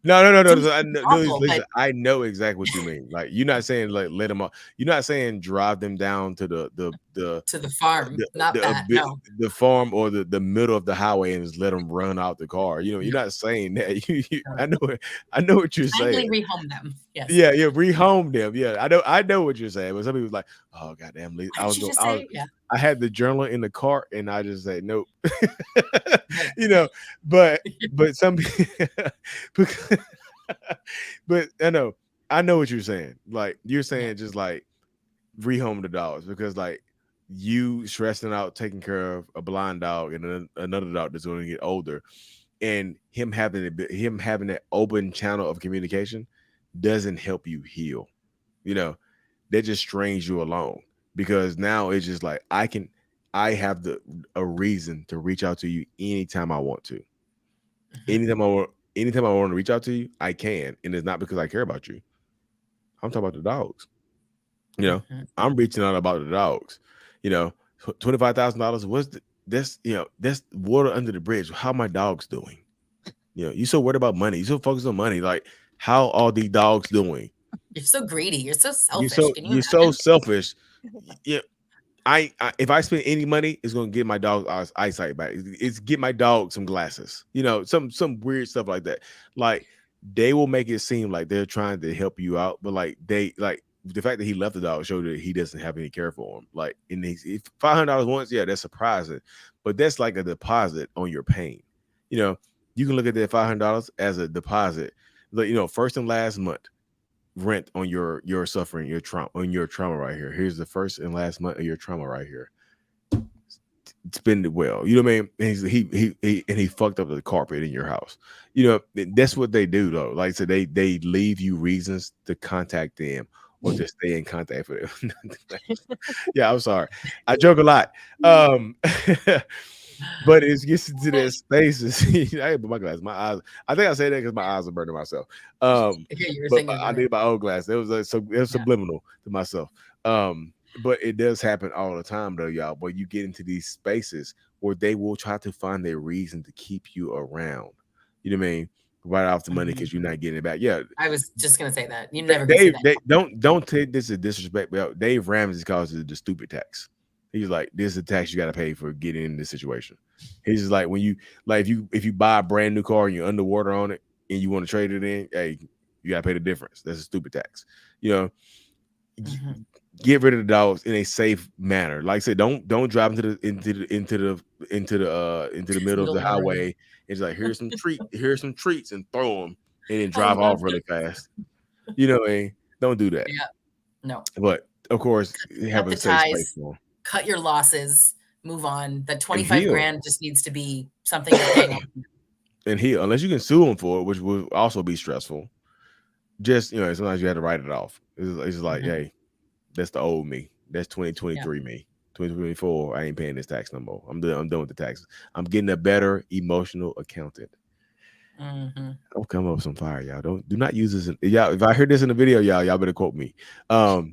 No. Awful, Lisa, I know exactly what you mean. Like, you're not saying like let them off. You're not saying drive them down to the to the farm, not that. No. the farm or the middle of the highway and just let them run out the car. You know, you're not saying that. I know what you're saying. Kindly rehome them. Yes. Yeah, rehome them. Yeah, I know what you're saying. But some people's like, oh goddamn, I had the journal in the cart and I just say nope. You know, but some but I know what you're saying. Like you're saying just like rehome the dogs because like you stressing out taking care of a blind dog and another dog that's going to get older, and him having that open channel of communication doesn't help you heal. You know, that just strains you along because now it's just like I have a reason to reach out to you anytime I want to. Anytime I want to reach out to you, I can, and it's not because I care about you. I'm talking about the dogs. You know, I'm reaching out about the dogs. You know, $25,000 that's water under the bridge. How my dogs doing? You know, you so worried about money. You so focused on money. Like, how are the dogs doing? You're so greedy. You're so selfish. You're so selfish. Yeah. If I spend any money, it's gonna get my dog's eyesight back. It's get my dog some glasses. You know, some weird stuff like that. Like they will make it seem like they're trying to help you out, but like the fact that he left the dog showed that he doesn't have any care for him. Like in these $500 once, yeah, that's surprising, but that's like a deposit on your pain. You know, you can look at that $500 as a deposit. Like, you know, first and last month rent on your suffering, your trauma right here. Here's the first and last month of your trauma right here. Spend it well. You know what I mean? And he fucked up the carpet in your house. You know, that's what they do though. Like I said, they leave you reasons to contact them or to stay in contact with them. Yeah, I'm sorry. I joke a lot. But it gets into that spaces. I ain't put my glasses. My eyes. I think I say that because my eyes are burning myself. But I need my own glass. It was subliminal to myself. But it does happen all the time, though, y'all. But you get into these spaces where they will try to find a reason to keep you around. You know what I mean? Right off the money because you're not getting it back. Yeah, I was just gonna say that. You never. Don't take this as disrespect. But Dave Ramsey calls it the stupid tax. He's like, this is a tax you got to pay for getting in this situation. He's just like, when you like, if you buy a brand new car and you're underwater on it and you want to trade it in, hey, you got to pay the difference. That's a stupid tax. You know, get rid of the dogs in a safe manner. Like I said, don't drive into the middle of the highway. It's like, here's some treats and throw them and then drive off really fast. You know what I mean? Don't do that. Yeah. No. But of course, have a safe space for them. Cut your losses, move on. That 25 grand just needs to be something to pay off. And heal, unless you can sue them for it, which will also be stressful. Just, you know, sometimes you have to write it off. It's like, hey, that's the old me. That's 2023 me. 2024, I ain't paying this tax no more. I'm done with the taxes. I'm getting a better emotional accountant. Don't come up with some fire, y'all. Do not use this. Y'all, if I heard this in the video, y'all better quote me. Y'all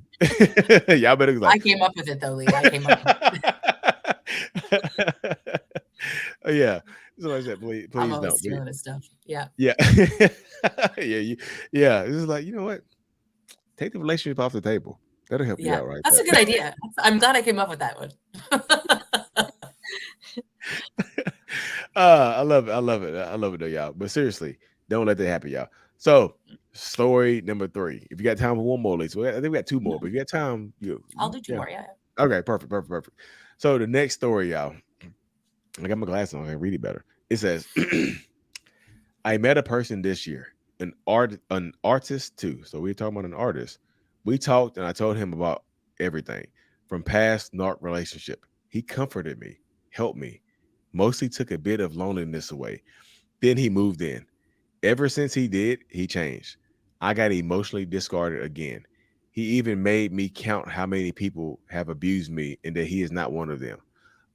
better. Like, I came up with it though, Lee. I came up with it. Yeah. So I said, please don't. Stealing this stuff. Yeah. Yeah. Yeah. This is like, you know what? Take the relationship off the table. That'll help you out, right? That's a good idea. I'm glad I came up with that one. I love it though, y'all. But seriously, don't let that happen, y'all. So, story number 3. If you got time for one more, Lisa, I think we got 2 more. But if you got time, I'll do 2 more. Yeah. Okay, perfect. So the next story, y'all. I got my glasses on. I can read it better. It says, "I met a person this year, an artist too. So we're talking about an artist. We talked, and I told him about everything from past narc relationship. He comforted me, helped me." Mostly took a bit of loneliness away. Then he moved in. Ever since he did, he changed. I got emotionally discarded again. He even made me count how many people have abused me and that he is not one of them.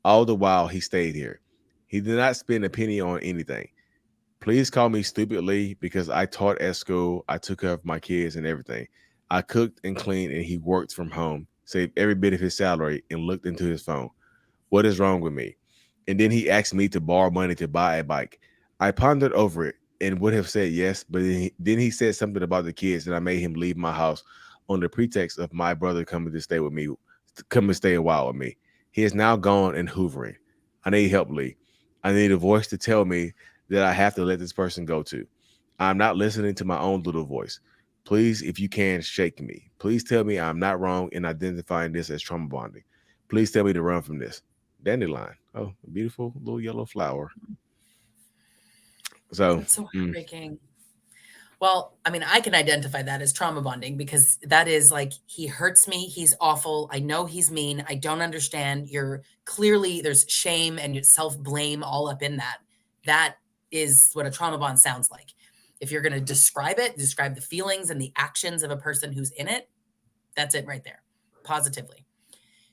All the while he stayed here. He did not spend a penny on anything. Please call me stupidly because I taught at school. I took care of my kids and everything. I cooked and cleaned and he worked from home, saved every bit of his salary and looked into his phone. What is wrong with me? And then he asked me to borrow money to buy a bike. I pondered over it and would have said yes, but then he said something about the kids and I made him leave my house on the pretext of my brother coming to stay with me to come and stay a while with me. He is now gone and hoovering. I need help, Lee. I need a voice to tell me that I have to let this person go too. I'm not listening to my own little voice. Please, if you can, shake me. Please tell me I'm not wrong in identifying this as trauma bonding. Please tell me to run from this. Dandelion. Oh, a beautiful little yellow flower. So, That's so heartbreaking. Well, I mean, I can identify that as trauma bonding because that is like, he hurts me. He's awful. I know he's mean. I don't understand. You're clearly, there's shame and self blame all up in that. That is what a trauma bond sounds like. If you're going to describe it, describe the feelings and the actions of a person who's in it, that's it right there, positively.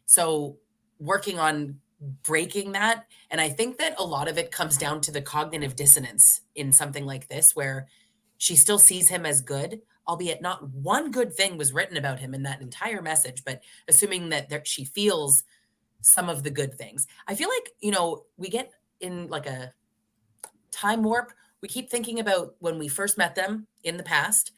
So, working on breaking that. And I think that a lot of it comes down to the cognitive dissonance in something like this, where she still sees him as good, albeit not one good thing was written about him in that entire message, but assuming that she feels some of the good things. I feel like, we get in like a time warp. We keep thinking about when we first met them in the past.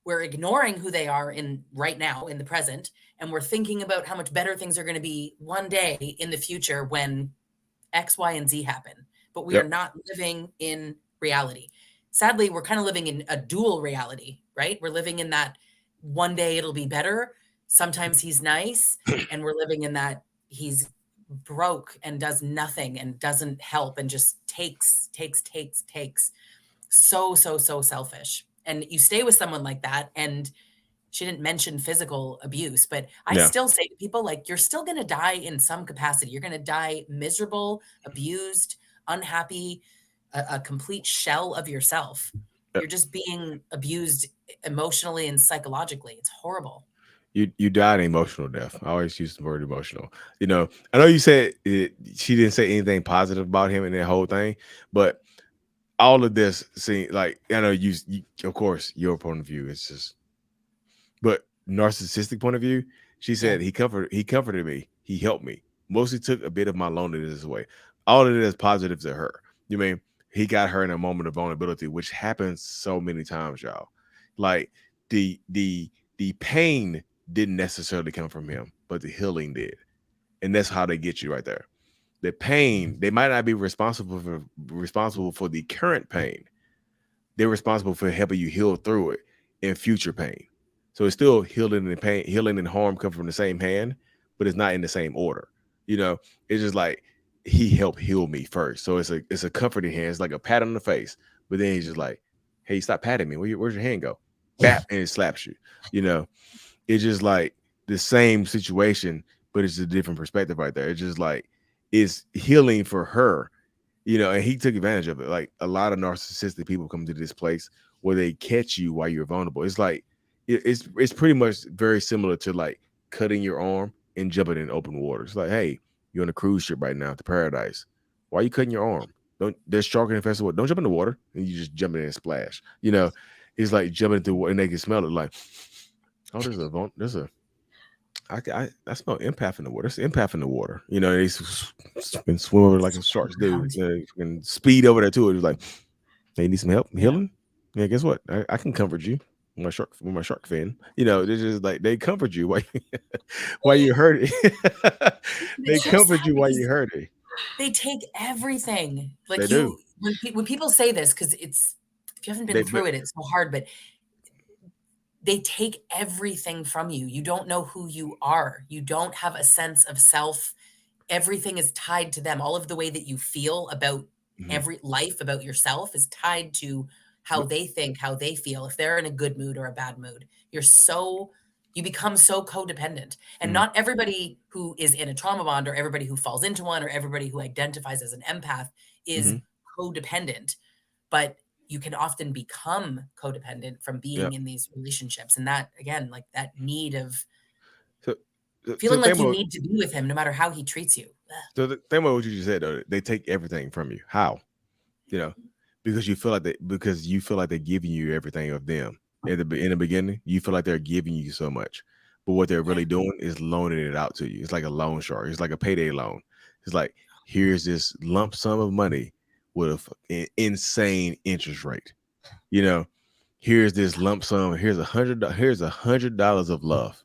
We're ignoring who they are in right now in the present. And we're thinking about how much better things are going to be one day in the future when X, Y, and Z happen. But we are not living in reality. Sadly, we're kind of living in a dual reality, right? We're living in that one day it'll be better. Sometimes he's nice. And we're living in that he's broke and does nothing and doesn't help and just takes. So selfish. And you stay with someone like that. And she didn't mention physical abuse, but I still say to people, like, you're still going to die in some capacity. You're going to die miserable, abused, unhappy, a complete shell of yourself. You're just being abused emotionally and psychologically. It's horrible. You died an emotional death. I always use the word emotional. I know you said she didn't say anything positive about him in that whole thing, but all of this seems like, I know you of course, your point of view is just, but narcissistic point of view, she said he comforted me, he helped me, mostly took a bit of my loneliness away. All of it is positive to her. You mean he got her in a moment of vulnerability, which happens so many times, y'all. Like the pain didn't necessarily come from him, but the healing did. And that's how they get you right there. The pain, they might not be responsible for the current pain. They're responsible for helping you heal through it in future pain. So it's still healing and pain, healing and harm come from the same hand, but it's not in the same order. It's just like he helped heal me first. So it's a comforting hand. It's like a pat on the face. But then he's just like, hey, stop patting me. Where's your hand go? Bap, and it slaps you. It's just like the same situation, but it's a different perspective right there. It's just like it's healing for her. And he took advantage of it. Like a lot of narcissistic people come to this place where they catch you while you're vulnerable. It's like it's pretty much very similar to like cutting your arm and jumping in open water. It's like, hey, you're on a cruise ship right now to paradise. Why are you cutting your arm? There's shark infested water. Don't jump in the water and you just jump in and splash. It's like jumping into water and they can smell it. Like, oh, I smell empath in the water. There's empath in the water. They swim over like sharks do. And speed over there too. It's like, they need some help healing. Yeah, guess what? I can comfort you with my shark fin. They're just like they comfort you while you hurt it. They comfort you while you hurt it. They take everything. Like they do. When people say this, because if you haven't been through it, it's so hard, but they take everything from you. You don't know who you are. You don't have a sense of self. Everything is tied to them. All of the way that you feel about every life, about yourself, is tied to how they think, how they feel. If they're in a good mood or a bad mood, you become so codependent. And not everybody who is in a trauma bond or everybody who falls into one or everybody who identifies as an empath is codependent, but you can often become codependent from being in these relationships. And that, again, like that need of feeling like you need to be with him no matter how he treats you. So the thing about what you just said, though, they take everything from you. How? Because you feel like they're giving you everything of them. In the beginning, you feel like they're giving you so much. But what they're really doing is loaning it out to you. It's like a loan shark. It's like a payday loan. It's like, here's this lump sum of money with an insane interest rate. Here's this lump sum. Here's $100 of love.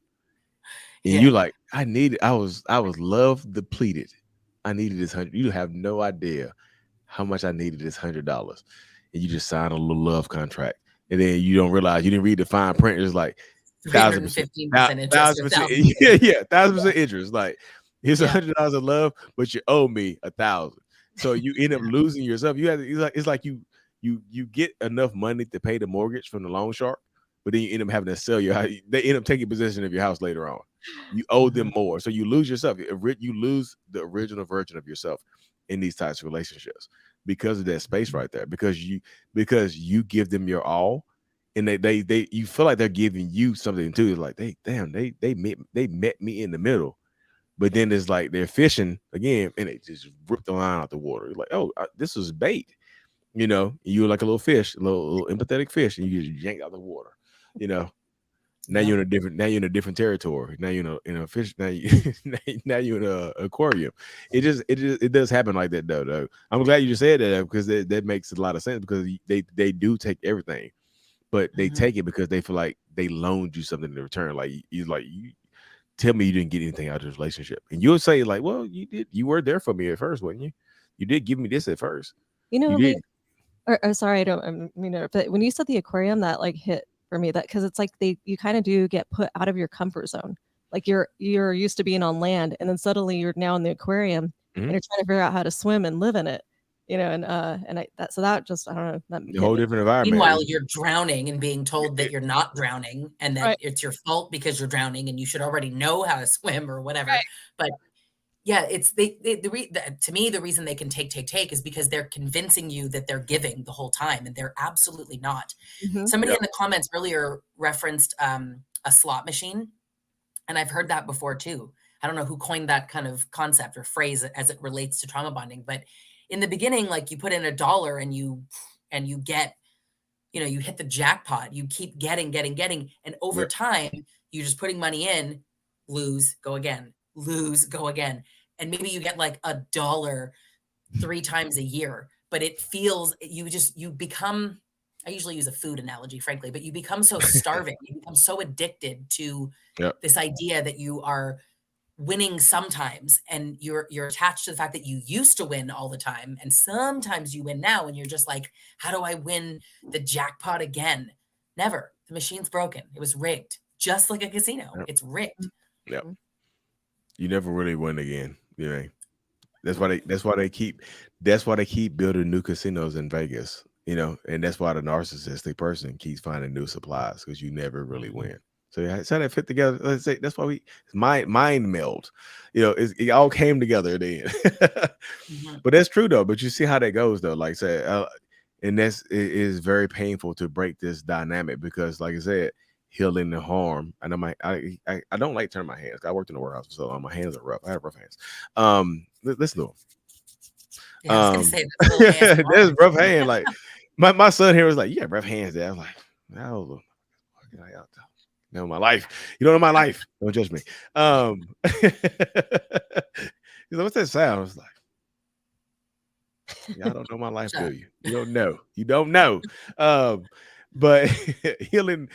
And you like, I was love depleted. I needed this 100. You have no idea how much I needed this $100. And you just sign a little love contract. And then you don't realize you didn't read the fine print. It's like 1,000%, 315% interest or 1,000%, 1,000. yeah, 1,000% interest. Like here's Yeah. $100 of love, but you owe me 1,000. So you end up losing yourself. You have it's like you get enough money to pay the mortgage from the loan shark, but then you end up having to sell your house. They end up taking possession of your house later on. You owe them more, so you lose yourself. You lose the original version of yourself in these types of relationships because of that space right there. Because you give them your all, and they you feel like they're giving you something too. It's like they met me in the middle. But then it's like they're fishing again, and they just rip the line out the water. You're like, oh, this was bait, You're like a little fish, a little empathetic fish, and you just yank out the water, Now you're in a different territory. Now in a fish. Now now you're in a aquarium. It does happen like that though. I'm glad you just said that because that makes a lot of sense because they do take everything, but they take it because they feel like they loaned you something in return. Like you tell me you didn't get anything out of this relationship, and you'll say like, well, you did. You were there for me at first, wasn't you? You did give me this at first. You Lee, did. or sorry, I don't mean to, but when you said the aquarium, that like hit for me, that because it's like you kind of do get put out of your comfort zone. Like you're used to being on land, and then suddenly you're now in the aquarium, and you're trying to figure out how to swim and live in it. And that just I don't know, that A whole different environment. Meanwhile, you're drowning and being told that you're not drowning and that it's your fault because you're drowning and you should already know how to swim or whatever. Right. But yeah, it's to me, the reason they can take is because they're convincing you that they're giving the whole time, and they're absolutely not. Somebody in the comments earlier referenced a slot machine, and I've heard that before too. I don't know who coined that kind of concept or phrase as it relates to trauma bonding, but in the beginning, like you put in $1 and you get, you hit the jackpot. You keep getting, and over time, you're just putting money in, lose, go again, lose, go again. And maybe you get like $1 3 times a year, but it feels you become, I usually use a food analogy, frankly, but you become so starving, you become so addicted to this idea that you are winning sometimes, and you're attached to the fact that you used to win all the time, and sometimes you win now, and you're just like, how do I win the jackpot again? Never. The machine's broken. It was rigged, just like a casino. It's rigged. Yeah. You never really win again. That's why they keep building new casinos in Vegas, and that's why the narcissistic person keeps finding new supplies because you never really win. So how that fit together. Let's say that's why it's mind meld. It all came together then. But that's true though. But you see how that goes though. Like I said, and it is very painful to break this dynamic because, like I said, healing the harm. I know I don't like turning my hands. I worked in the warehouse, so my hands are rough. I have rough hands. Let's do them. Yeah, I was gonna say there's rough hand. Like my son here was like, "You have rough hands." There, I was like, "No, know my life. You don't know my life. Don't judge me." He's like, "What's that sound?" I was like, "Y'all don't know my life, do you? You don't know. You don't know." But healing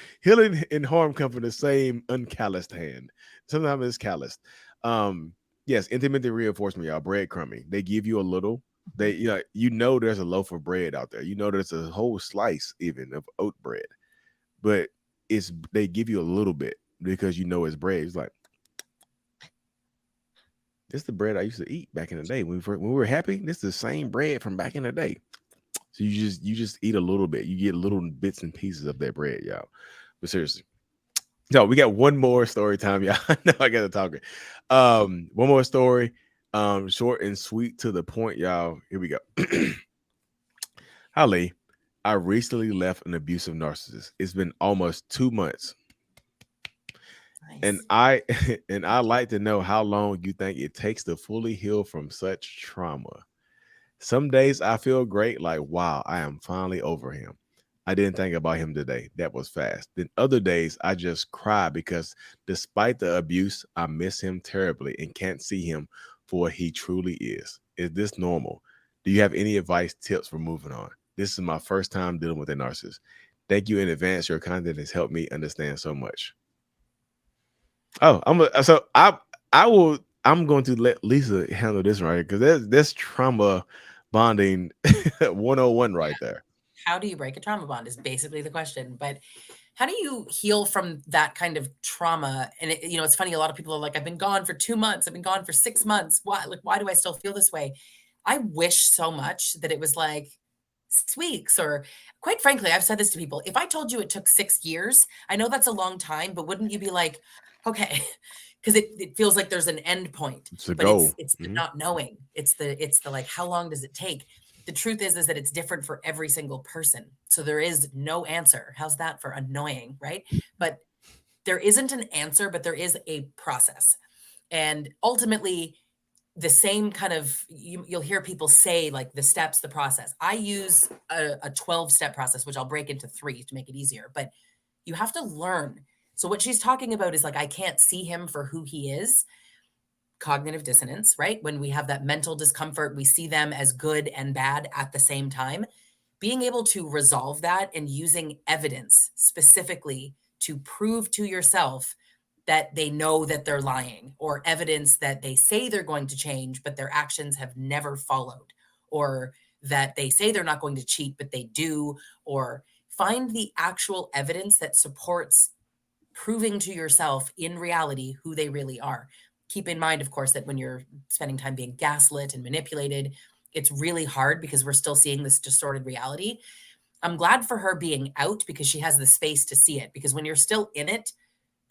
and harm come from the same uncalloused hand. Sometimes it's calloused. Yes, intimacy reinforcement, y'all. Breadcrumbing. They give you a little. There's a loaf of bread out there. There's a whole slice even of oat bread, but they give you a little bit because it's bread. It's like, this is the bread I used to eat back in the day when we were happy. This is the same bread from back in the day. So you just eat a little bit. You get little bits and pieces of that bread, y'all. But seriously, so we got one more story time, y'all. I know I got to talk. One more story, short and sweet to the point, y'all. Here we go. Hi, Lee. I recently left an abusive narcissist. It's been almost 2 months. Nice. And I like to know how long you think it takes to fully heal from such trauma. Some days I feel great, like, wow, I am finally over him. I didn't think about him today. That was fast. Then other days I just cry because despite the abuse, I miss him terribly and can't see him for what he truly is. Is this normal? Do you have any advice, tips for moving on? This is my first time dealing with a narcissist. Thank you in advance. Your content has helped me understand so much. Oh, I'm going to let Lisa handle this right because that's trauma bonding 101 right there. How do you break a trauma bond is basically the question. But how do you heal from that kind of trauma? And it's funny. A lot of people are like, I've been gone for 2 months. I've been gone for 6 months. Why do I still feel this way? I wish so much that it was like 6 weeks, or quite frankly, I've said this to people. If I told you it took 6 years, I know that's a long time, but wouldn't you be like, okay, because it feels like there's an end point, It's a but goal. it's the not knowing. It's the like, how long does it take? The truth is that it's different for every single person. So there is no answer. How's that for annoying, right? But there isn't an answer, but there is a process. And ultimately, the same kind of, you'll hear people say like the steps, the process. I use a 12-step process, which I'll break into 3 to make it easier, but you have to learn. So what she's talking about is like, I can't see him for who he is. Cognitive dissonance, right? When we have that mental discomfort, we see them as good and bad at the same time. Being able to resolve that and using evidence specifically to prove to yourself that they know that they're lying, or evidence that they say they're going to change, but their actions have never followed, or that they say they're not going to cheat, but they do, or find the actual evidence that supports proving to yourself in reality who they really are. Keep in mind, of course, that when you're spending time being gaslit and manipulated, it's really hard because we're still seeing this distorted reality. I'm glad for her being out because she has the space to see it. Because when you're still in it,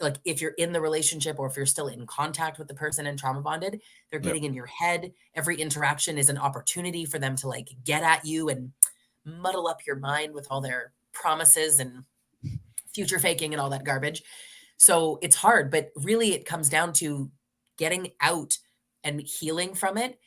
like if you're in the relationship or if you're still in contact with the person and trauma bonded, they're Yep. getting in your head. Every interaction is an opportunity for them to like get at you and muddle up your mind with all their promises and future faking and all that garbage. So it's hard, but really it comes down to getting out and healing from it.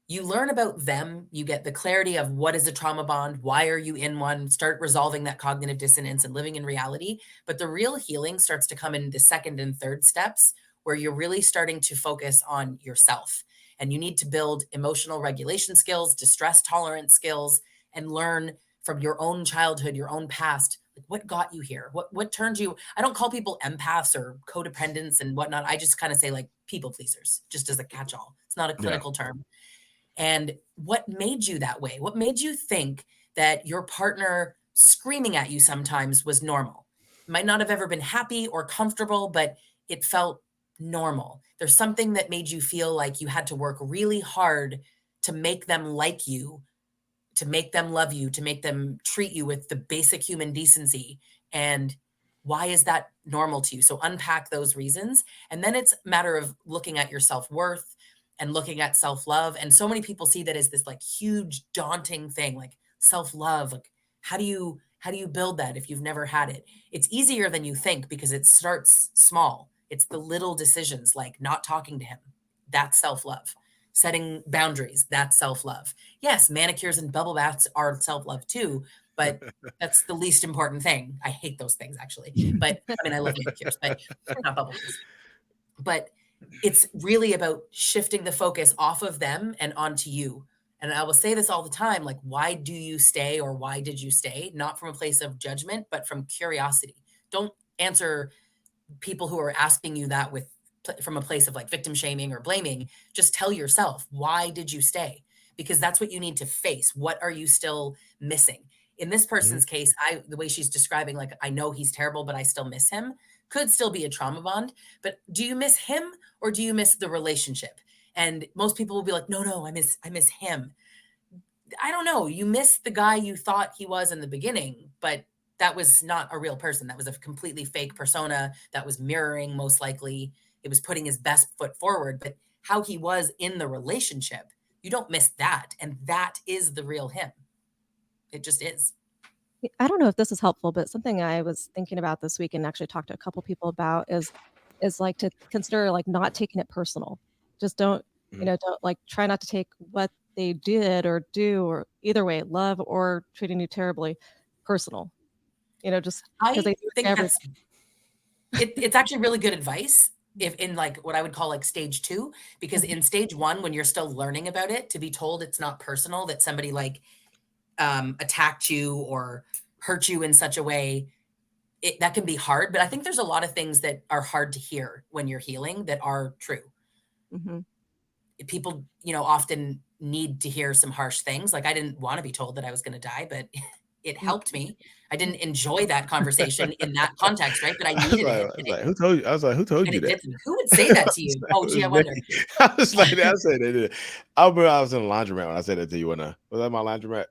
You learn about them, you get the clarity of what is a trauma bond, why are you in one, start resolving that cognitive dissonance and living in reality. But the real healing starts to come in the second and third steps, where you're really starting to focus on yourself. And you need to build emotional regulation skills, distress tolerance skills, and learn from your own childhood, your own past, like what got you here? What turned you? I don't call people empaths or codependents and whatnot. I just kind of say like people pleasers, just as a catch-all. It's not a Yeah. clinical term. And what made you that way? What made you think that your partner screaming at you sometimes was normal? Might not have ever been happy or comfortable, but it felt normal. There's something that made you feel like you had to work really hard to make them like you, to make them love you, to make them treat you with the basic human decency. And why is that normal to you? So unpack those reasons. And then it's a matter of looking at your self-worth and looking at self-love. And so many people see that as this like huge daunting thing, like self-love. Like how do you build that if you've never had it? It's easier than you think because it starts small. It's the little decisions like not talking to him. That's self-love. Setting boundaries, that's self-love. Yes, manicures and bubble baths are self-love too, but that's the least important thing. I hate those things actually. But I mean, I love manicures, but not bubble baths. But it's really about shifting the focus off of them and onto you. And I will say this all the time, like, why do you stay or why did you stay? Not from a place of judgment, but from curiosity. Don't answer people who are asking you that from a place of like victim shaming or blaming. Just tell yourself, why did you stay? Because that's what you need to face. What are you still missing? In this Mhm. person's case, the way she's describing, like, I know he's terrible, but I still miss him, could still be a trauma bond. But do you miss him or do you miss the relationship? And most people will be like, no, I miss him. I don't know. You miss the guy you thought he was in the beginning, but that was not a real person. That was a completely fake persona that was mirroring, most likely. It was putting his best foot forward, but how he was in the relationship, you don't miss that. And that is the real him. It just is. I don't know if this is helpful, but something I was thinking about this week and actually talked to a couple people about is like to consider like not taking it personal. Just Mhm. don't like try not to take what they did or do or either way, love or treating you terribly personal. Just because I they do it to think everybody. it's actually really good advice if in like what I would call like stage 2, because Mhm. in stage 1, when you're still learning about it, to be told it's not personal, that somebody like attacked you or hurt you in such a way, that can be hard. But I think there's a lot of things that are hard to hear when you're healing that are true. Mm-hmm. People, often need to hear some harsh things. Like, I didn't want to be told that I was going to die, but it helped me. I didn't enjoy that conversation in that context, right? But I needed it. I was like, who told you? I was like, who told And you it that? did something. Who would say that to you? It Oh, was gee, I me. wonder. I was like, I said it. I remember I was in the laundromat when I said that to you. Was that my laundromat?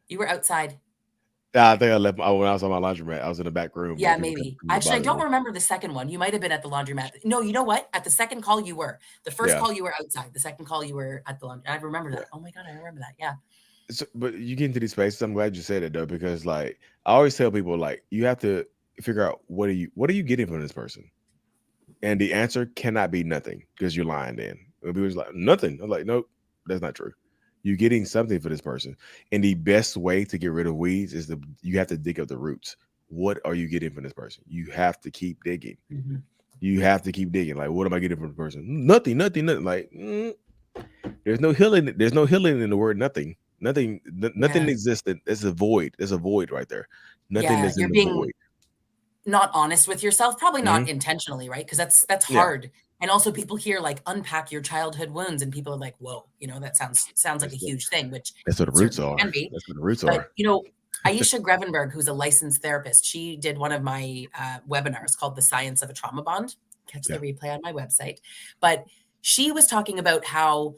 You were outside. Yeah, I think I left when I was on my laundromat. I was in the back room. Yeah, maybe. Actually, I don't remember the second one. You might have been at the laundromat. No, you know what? At the second call, you were. The first call, you were outside. The second call, you were at the laundromat. I remember that. Yeah. Oh my God, I remember that. Yeah. So, but you get into these spaces. I'm glad you said it though, because like I always tell people, like you have to figure out what are you getting from this person, and the answer cannot be nothing because you're lying. Then and people's like nothing. I'm like, nope, that's not true. You're getting something for this person, and the best way to get rid of weeds is you have to dig up the roots. What are you getting from this person? You have to keep digging. Mm-hmm. You have to keep digging. Like, what am I getting from the person? Nothing. Like, there's no healing. There's no healing in the word nothing. Nothing existent. There's a void. There's a void right there. Nothing is in the void. Not honest with yourself, probably not intentionally, right? Because that's hard. Yeah. And also people hear like unpack your childhood wounds and people are like, whoa, that sounds like a huge thing, which that's what the roots are. Can be. That's what the roots but, are. Aisha Grevenberg, who's a licensed therapist, she did one of my webinars called The Science of a Trauma Bond. Catch the replay on my website. But she was talking about how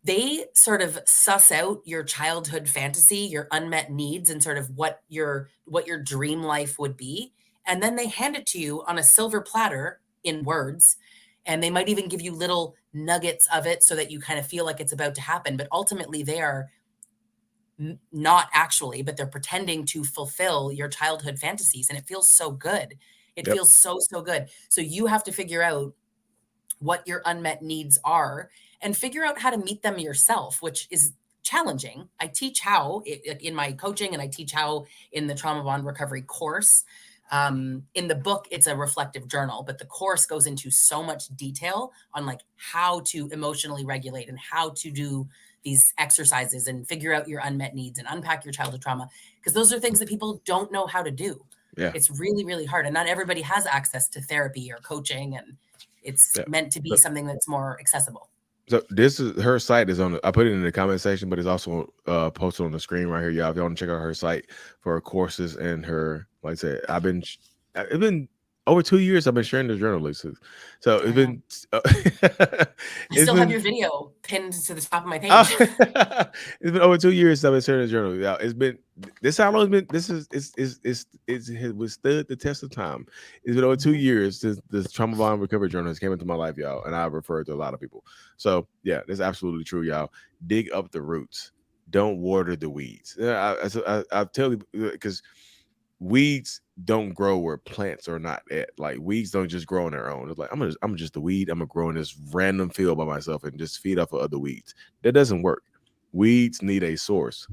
they sort of suss out your childhood fantasy, your unmet needs, and sort of what your dream life would be. And then they hand it to you on a silver platter in words. And they might even give you little nuggets of it so that you kind of feel like it's about to happen. But ultimately, they are not actually, but they're pretending to fulfill your childhood fantasies. And it feels so good. It feels so, so good. So you have to figure out what your unmet needs are and figure out how to meet them yourself, which is challenging. I teach how in my coaching, and I teach how in the Trauma Bond Recovery course. In the book, it's a reflective journal, but the course goes into so much detail on like how to emotionally regulate and how to do these exercises and figure out your unmet needs and unpack your childhood trauma, because those are things that people don't know how to do. Yeah. It's really, really hard. And not everybody has access to therapy or coaching, and it's meant to be something that's more accessible. So this is her site is on. I put it in the comment section, but it's also posted on the screen right here, y'all. If you want to check out her site for her courses and her, like I said, it's been over 2 years. I've been sharing this journal, Lisa. So it's been. I still have your video pinned to the top of my page. It's been over 2 years since I've been sharing this journal. Yeah, it's been. This how long it's been. This is it withstood the test of time. It's been over 2 years since this Trauma Bond Recovery Journal has came into my life, y'all, and I've referred to a lot of people. So yeah, that's absolutely true, y'all. Dig up the roots. Don't water the weeds. I tell you, because weeds don't grow where plants are not at. Like weeds don't just grow on their own. It's like I'm just a weed. I'm gonna grow in this random field by myself and just feed off of other weeds. That doesn't work. Weeds need a source.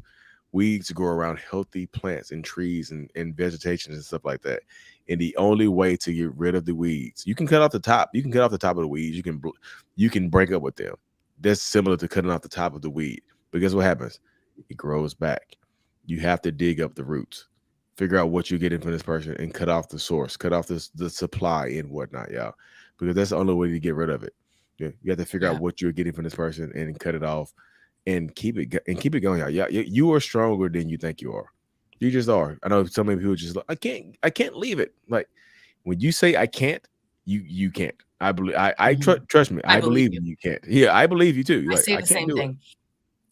Weeds grow around healthy plants and trees and vegetation and stuff like that. And the only way to get rid of the weeds, you can cut off the top. You can cut off the top of the weeds. You can break up with them. That's similar to cutting off the top of the weed. But guess what happens? It grows back. You have to dig up the roots. Figure out what you're getting from this person and cut off the source, cut off the supply and whatnot, y'all. Because that's the only way to get rid of it. You have to figure out what you're getting from this person and cut it off. And keep it going, y'all. Yeah, you are stronger than you think you are. You just are. I know so many people just like, I can't leave it. Like when you say I can't, you can't. I believe. Trust me. I believe you can't. Yeah, I believe you too. I say the same thing.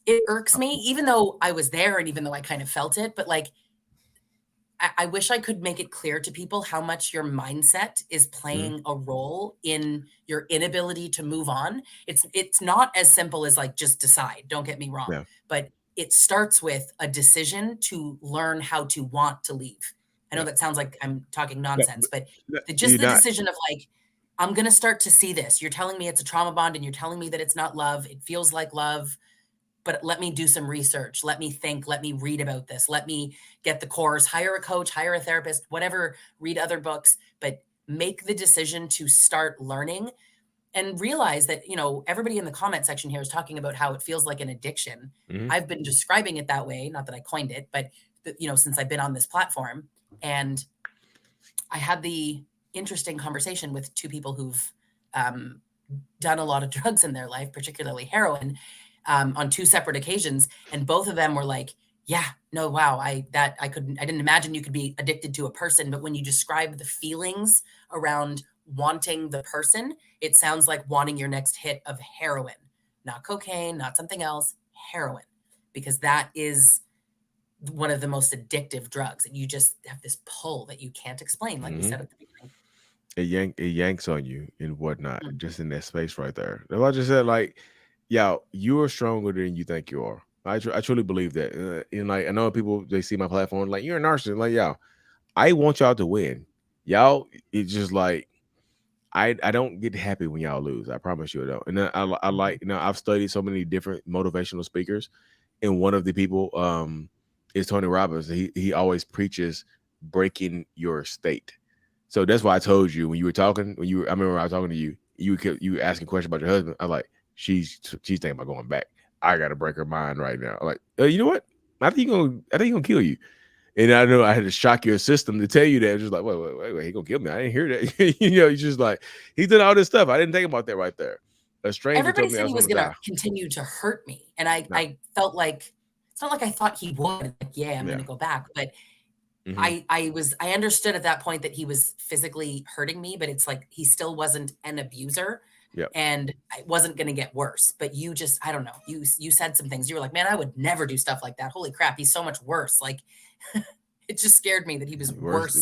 It irks me, even though I was there and even though I kind of felt it. But like, I wish I could make it clear to people how much your mindset is playing a role in your inability to move on. It's not as simple as like just decide. Don't get me wrong, but it starts with a decision to learn how to want to leave. I know that sounds like I'm talking nonsense, but the decision of like, I'm going to start to see this. You're telling me it's a trauma bond and you're telling me that it's not love. It feels like love. But let me do some research. Let me think. Let me read about this. Let me get the course, hire a coach, hire a therapist, whatever, read other books, but make the decision to start learning and realize that, everybody in the comment section here is talking about how it feels like an addiction. I've been describing it that way. Not that I coined it, but, since I've been on this platform. And I had the interesting conversation with two people who've done a lot of drugs in their life, particularly heroin, on 2 separate occasions, and both of them were like, "Yeah, no, wow, I didn't imagine you could be addicted to a person," but when you describe the feelings around wanting the person, it sounds like wanting your next hit of heroin, not cocaine, not something else, heroin, because that is one of the most addictive drugs, and you just have this pull that you can't explain, like we said at the beginning. It yanks on you and whatnot, Mhm. just in that space right there. Like I just said, like, yeah, you are stronger than you think you are. I truly believe that. And like, I know people, they see my platform like, you're a narcissist. Like, yeah, I want y'all to win. Y'all, it's just like, I don't get happy when y'all lose. I promise you I don't. And then I like, I've studied so many different motivational speakers, and one of the people is Tony Robbins. He always preaches breaking your state. So that's why I told you when you were talking, I remember when I was talking to you, you were asking a question about your husband. I'm like, she's thinking about going back. I gotta break her mind right now. I'm like, you know what? I think he's gonna kill you. And I know I had to shock your system to tell you that. Just like, wait, he gonna kill me. I didn't hear that. He's just like, he's done all this stuff. I didn't think about that right there. A stranger Everybody told me I said was he was gonna die. gonna continue to hurt me, and No. I felt like it's not like I thought he would, like, "Yeah, I'm Yeah. gonna go back," but Mhm. I understood at that point that he was physically hurting me, but it's like he still wasn't an abuser, Yep. and it wasn't gonna get worse, but you just I don't know, you said some things, you were like, "Man, I would never do stuff like that. Holy crap, he's so much worse." Like, it just scared me that he was worse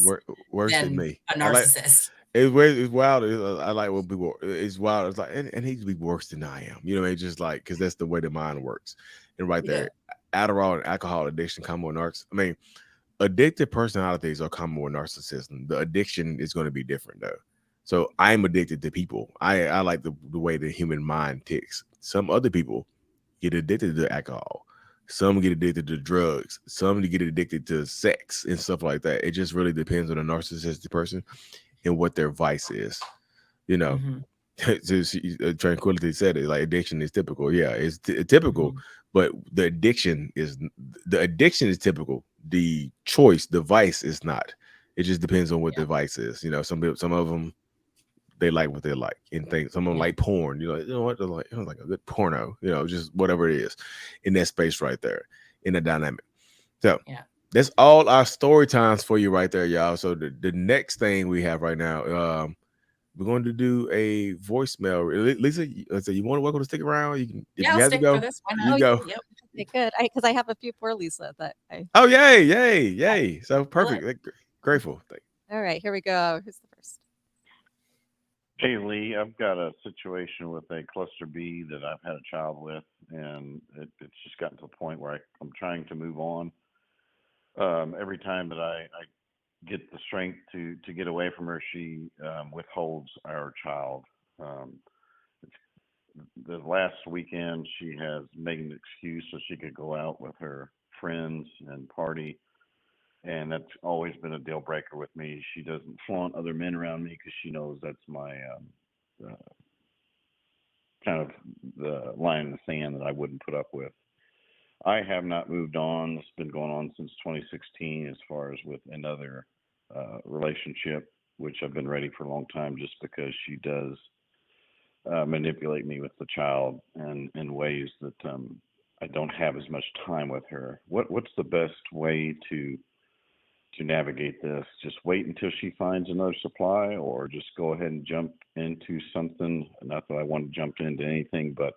Worse than than me. a I like narcissist. it's wild. I like when people. It's wild. It's like, and he to be worse than I am. You know, it's just like because that's the way the mind works. And right Yeah. there, Adderall and alcohol addiction come with narcs. I mean, addictive personalities are common with narcissism. The addiction is going to be different though. So I'm addicted to people. I like the way the human mind ticks. Some other people get addicted to alcohol. Some get addicted to drugs. Some get addicted to sex and stuff like that. It just really depends on a narcissistic person and what their vice is. You know, Mhm, Tranquility said it, like addiction is typical. Yeah, it's typical, mhm. but the addiction is typical. The choice, the vice is not. It just depends on what Yeah, the vice is. Some people, some of them, they like what they like, and think some of them yeah, like porn. You know what? They're like, like a good porno. Just whatever it is, in that space right there, in the dynamic. So yeah. that's all our story times for you right there, y'all. So the next thing we have right now, we're going to do a voicemail. Lisa, so you want to welcome to stick around? You can, if Yeah, you I'll have to stick for go, this, why you not? Oh, go. Yep. okay, good. Because I have a few for Lisa that I Oh, yay. So perfect. Like, grateful. all right, here we go. Who's the first? Hey Lee, I've got a situation with a cluster B that I've had a child with, and it's just gotten to the point where I'm trying to move on. Every time that I get the strength to get away from her, she withholds our child. Um, the last weekend, she has made an excuse so she could go out with her friends and party, and that's always been a deal breaker with me. She doesn't flaunt other men around me because she knows that's my uh, kind of the line in the sand that I wouldn't put up with. I have not moved on. It's been going on since 2016 as far as with another relationship, which I've been ready for a long time just because she does manipulate me with the child and in ways that I don't have as much time with her. What's the best way to navigate this? Just wait until she finds another supply, or just go ahead and jump into something? Not that I want to jump into anything, but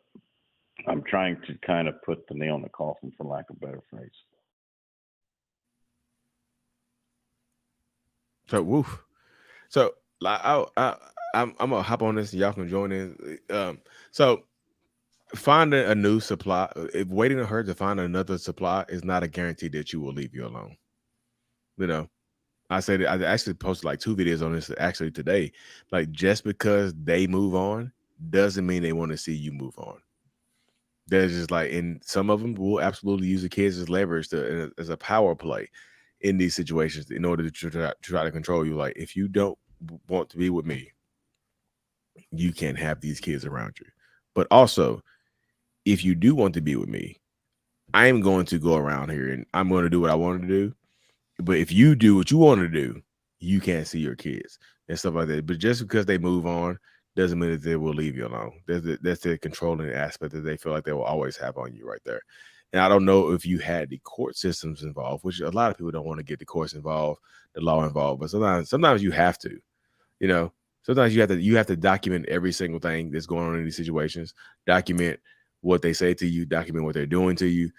I'm trying to kind of put the nail in the coffin, for lack of a better phrase. So, woof. So, like, I'm gonna hop on this, and y'all can join in. So finding a new supply, if waiting on her to find another supply is not a guarantee that you will leave you alone. I said I actually posted like 2 videos on this actually today. Like, just because they move on doesn't mean they want to see you move on. There's just like, and some of them will absolutely use the kids as leverage as a power play in these situations in order to try to control you. Like, if you don't want to be with me, you can't have these kids around you. But also, if you do want to be with me, I'm going to go around here and I'm going to do what I want to do. But if you do what you want to do, you can't see your kids and stuff like that. But just because they move on doesn't mean that they will leave you alone. That's the controlling aspect that they feel like they will always have on you right there. And I don't know if you had the court systems involved, which a lot of people don't want to get the courts involved, the law involved, but sometimes you have to, you know, sometimes you have to document every single thing that's going on in these situations, document what they say to you, document what they're doing to you.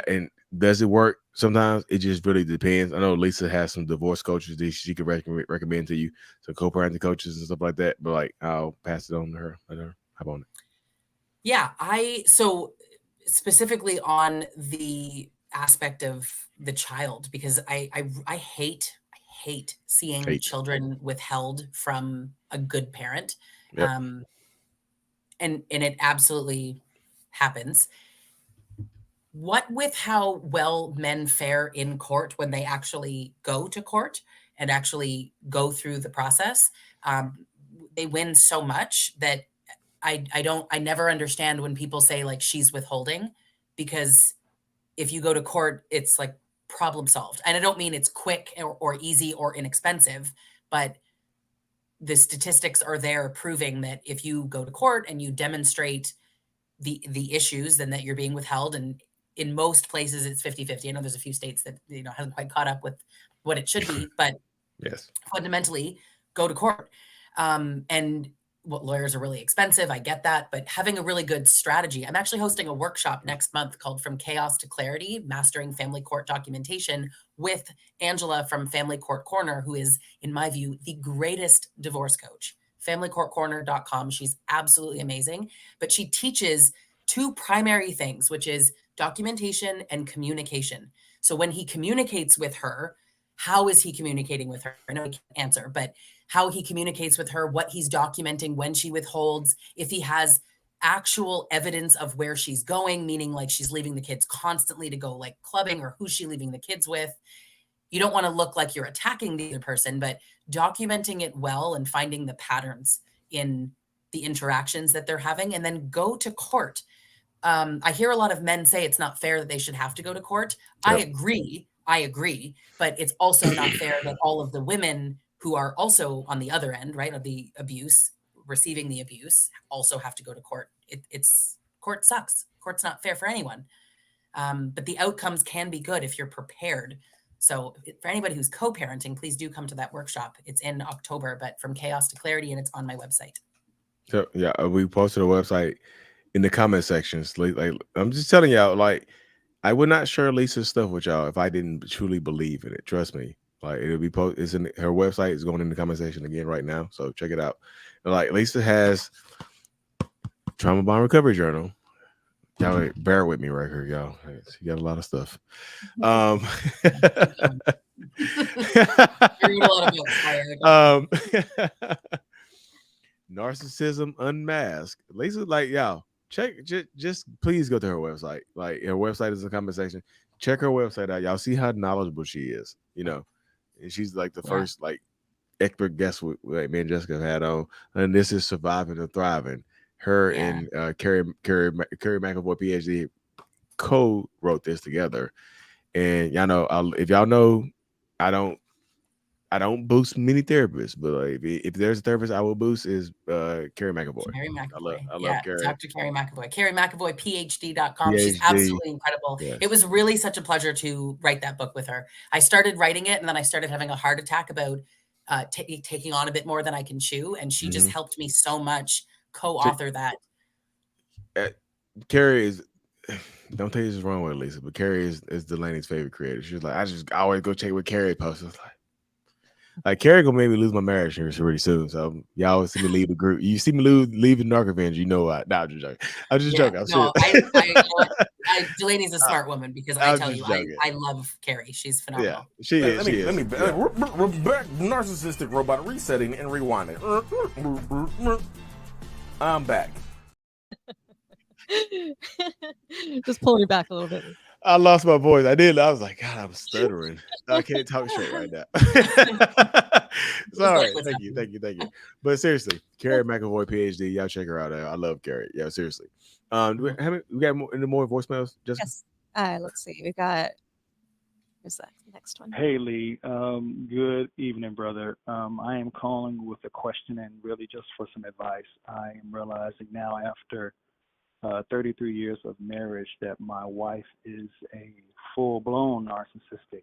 And does it work? Sometimes it just really depends. I know Lisa has some divorce coaches that she could recommend to you, some co-parenting coaches and stuff like that. But like, I'll pass it on to her. Let her hop on it. Yeah, so specifically on the aspect of the child, because I hate seeing children withheld from a good parent. Yep. And it absolutely happens. What with how well men fare in court when they actually go to court and actually go through the process, they win so much that I never understand when people say like she's withholding, because if you go to court, it's like problem solved. And I don't mean it's quick or easy or inexpensive, but the statistics are there proving that if you go to court and you demonstrate the issues, then that you're being withheld. And in most places it's 50-50. I know there's a few states that, hasn't quite caught up with what it should be, but yes, fundamentally go to court. And what lawyers are really expensive. I get that, but having a really good strategy. I'm actually hosting a workshop next month called From Chaos to Clarity, Mastering Family Court Documentation, with Angela from Family Court Corner, who is, in my view, the greatest divorce coach. familycourtcorner.com. She's absolutely amazing, but she teaches two primary things, which is documentation and communication. So when he communicates with her, how is he communicating with her? I know he can't answer, but how he communicates with her, what he's documenting when she withholds, if he has actual evidence of where she's going, meaning like she's leaving the kids constantly to go like clubbing, or who's she leaving the kids with. You don't want to look like you're attacking the other person, but documenting it well and finding the patterns in the interactions that they're having, and then go to court. I hear a lot of men say it's not fair that they should have to go to court. Yep. I agree, but it's also not fair that all of the women who are also on the other end, right, of the abuse, receiving the abuse, also have to go to court. Court sucks. Court's not fair for anyone. But the outcomes can be good if you're prepared. So for anybody who's co-parenting, please do come to that workshop. It's in October, but From Chaos to Clarity, and it's on my website. So yeah, we posted a website in the comment sections. Like I'm just telling y'all, like, I would not share Lisa's stuff with y'all if I didn't truly believe in it. Trust me. Like, it'll be posted. It's in her website. Is going in the comment section again right now. So check it out. And like, Lisa has Trauma Bond Recovery Journal. Y'all bear with me right here, y'all. She got a lot of stuff. Narcissism Unmasked. Lisa, like, y'all, check, just please go to her website. Like, her website is in the comment section. Check her website out. Y'all see how knowledgeable she is, and she's like the first like expert guest me and Jessica had on, and this is Surviving and Thriving. Her and Carrie McAvoy, PhD, co-wrote this together. And y'all know, if y'all know, I don't boost many therapists, but like, if there's a therapist I will boost is Carrie McAvoy. Carrie McAvoy. I love Carrie. Dr. Carrie McAvoy. Carrie McAvoy, PhD.com. She's absolutely incredible. Yes. It was really such a pleasure to write that book with her. I started writing it, and then I started having a heart attack about taking on a bit more than I can chew. And she just helped me so much co-author that. Carrie is, don't take this wrong with Lisa, but Carrie is Delaney's favorite creator. She's like, I always go check what Carrie posts. Like Carrie gonna make me lose my marriage here really soon. So y'all see me leave the group. You see me leave the Narc Revenge, you know what? Nah, I'm just joking. I'm just joking. Delaney's a smart woman, because I tell you, I love Carrie. She's phenomenal. Yeah, she is. Let me we're back. Narcissistic robot resetting and rewinding. I'm back. Just pulling you back a little bit. I lost my voice. I was like, God, I'm stuttering. I can't talk straight right now. Sorry. Thank you. But seriously, Carrie McAvoy, PhD. Y'all check her out. I love Carrie. Yeah, seriously. We got any more voicemails? Yes. Let's see. We got Here's the next one. Hey Lee, good evening, brother. I am calling with a question and really just for some advice. I am realizing now after 33 years of marriage that my wife is a full-blown narcissistic.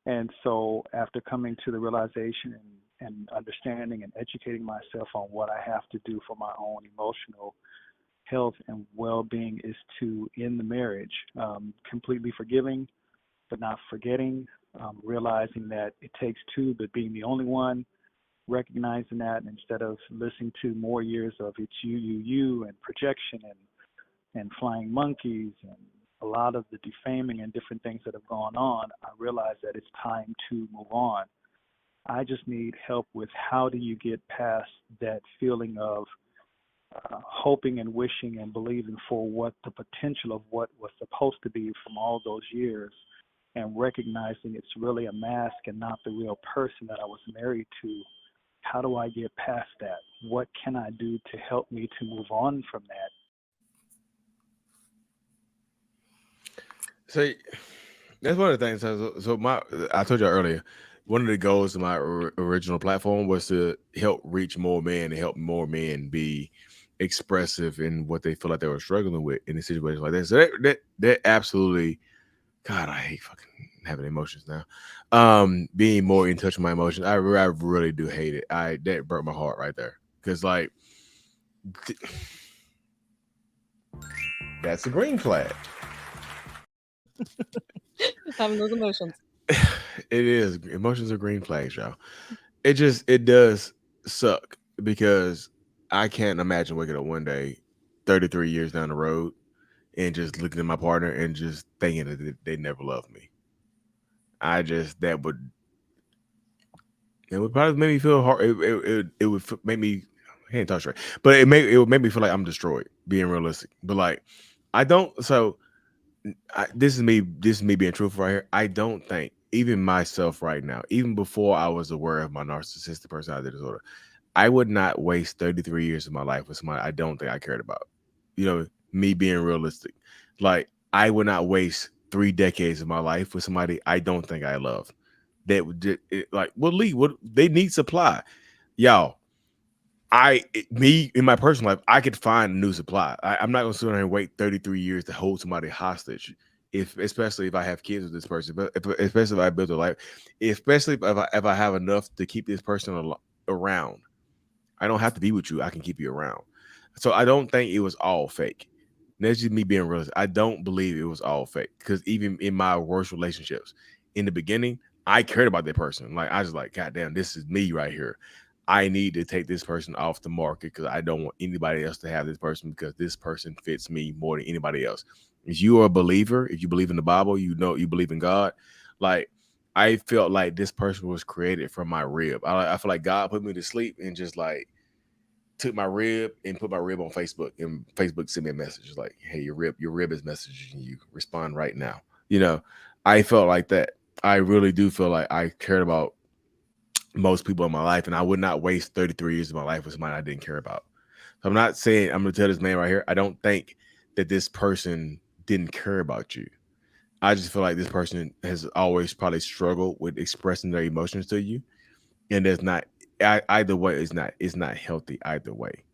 And so after coming to the realization and understanding and educating myself on what I have to do for my own emotional health and well-being is to end the marriage, completely forgiving, but not forgetting, realizing that it takes two, but being the only one, recognizing that, and instead of listening to more years of it's you, and projection and flying monkeys and a lot of the defaming and different things that have gone on, I realize that it's time to move on. I just need help with how do you get past that feeling of hoping and wishing and believing for what the potential of what was supposed to be from all those years, and recognizing it's really a mask and not the real person that I was married to. How do I get past that? What can I do to help me to move on from that? So that's one of the things. I told you earlier, one of the goals of my original platform was to help reach more men and help more men be expressive in what they feel like they were struggling with in a situation like that. So that absolutely, God, I hate fucking having emotions now. Being more in touch with my emotions, I really do hate it. That broke my heart right there, because like That's a green flag. Having those emotions. it is. Emotions are green flags, y'all. It does suck, because I can't imagine waking up one day 33 years down the road and just looking at my partner and just thinking that they never loved me. That would probably make me feel hard. It would make me, I can't talk straight, but it would make me feel like I'm destroyed, being realistic. But like, I don't. So this is me being truthful right here. I don't think, even myself right now, even before I was aware of my narcissistic personality disorder, I would not waste 33 years of my life with somebody I don't think I cared about. You know, me being realistic. Like, I would not waste 3 decades of my life with somebody I don't think I love. That would like, well, Lee, what they need supply. Y'all, me in my personal life, I could find a new supply. I'm not gonna sit there and wait 33 years to hold somebody hostage. Especially if I have kids with this person, but especially if I build a life, especially if I have enough to keep this person around. I don't have to be with you. I can keep you around. So I don't think it was all fake. And that's just me being real. I don't believe it was all fake, because even in my worst relationships, in the beginning, I cared about that person. Like, I was like, God damn, this is me right here. I need to take this person off the market, because I don't want anybody else to have this person, because this person fits me more than anybody else. If you are a believer, if you believe in the Bible, you believe in God. Like, I felt like this person was created from my rib. I feel like God put me to sleep and just like took my rib and put my rib on Facebook, and Facebook sent me a message like, hey, your rib is messaging you. Respond right now. You know, I felt like that. I really do feel like I cared about most people in my life, and I would not waste 33 years of my life with somebody I didn't care about. So I'm not saying, I'm going to tell this man right here, I don't think that this person didn't care about you. I just feel like this person has always probably struggled with expressing their emotions to you, and there's not, either way, it's not healthy either way.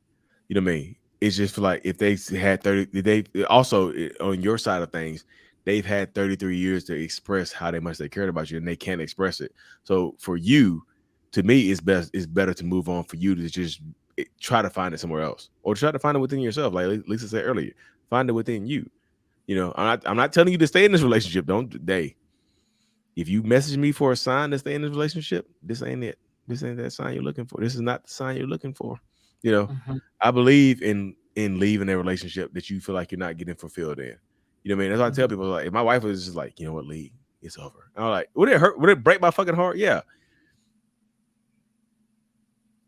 You know what I mean? It's just feel like if they had 30, they also, on your side of things, they've had 33 years to express how much they cared about you, and they can't express it. So for you, to me, it's better to move on, for you to just try to find it somewhere else, or try to find it within yourself. Like Lisa said earlier, find it within you. You know, I'm not telling you to stay in this relationship. If you message me for a sign to stay in this relationship, this ain't it. This ain't that sign you're looking for. This is not the sign you're looking for. You know, I believe in leaving a relationship that you feel like you're not getting fulfilled in. You know what I mean? That's why I tell people, like, if my wife was just like, you know what, Lee, it's over. I'm like, would it hurt? Would it break my fucking heart? Yeah.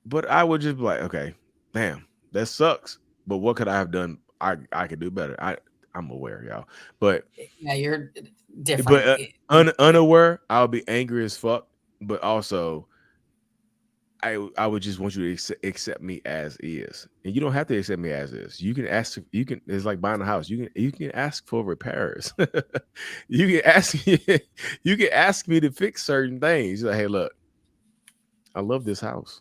But I would just be like, okay, damn, that sucks. But what could I have done? I could do better. I'm aware, y'all. But yeah, you're different. But unaware, I'll be angry as fuck. But also, I would just want you to accept me as is, and you don't have to accept me as is. You can ask. You can. It's like buying a house. You can ask for repairs. You can ask. You can ask me to fix certain things. Like, hey, look, I love this house.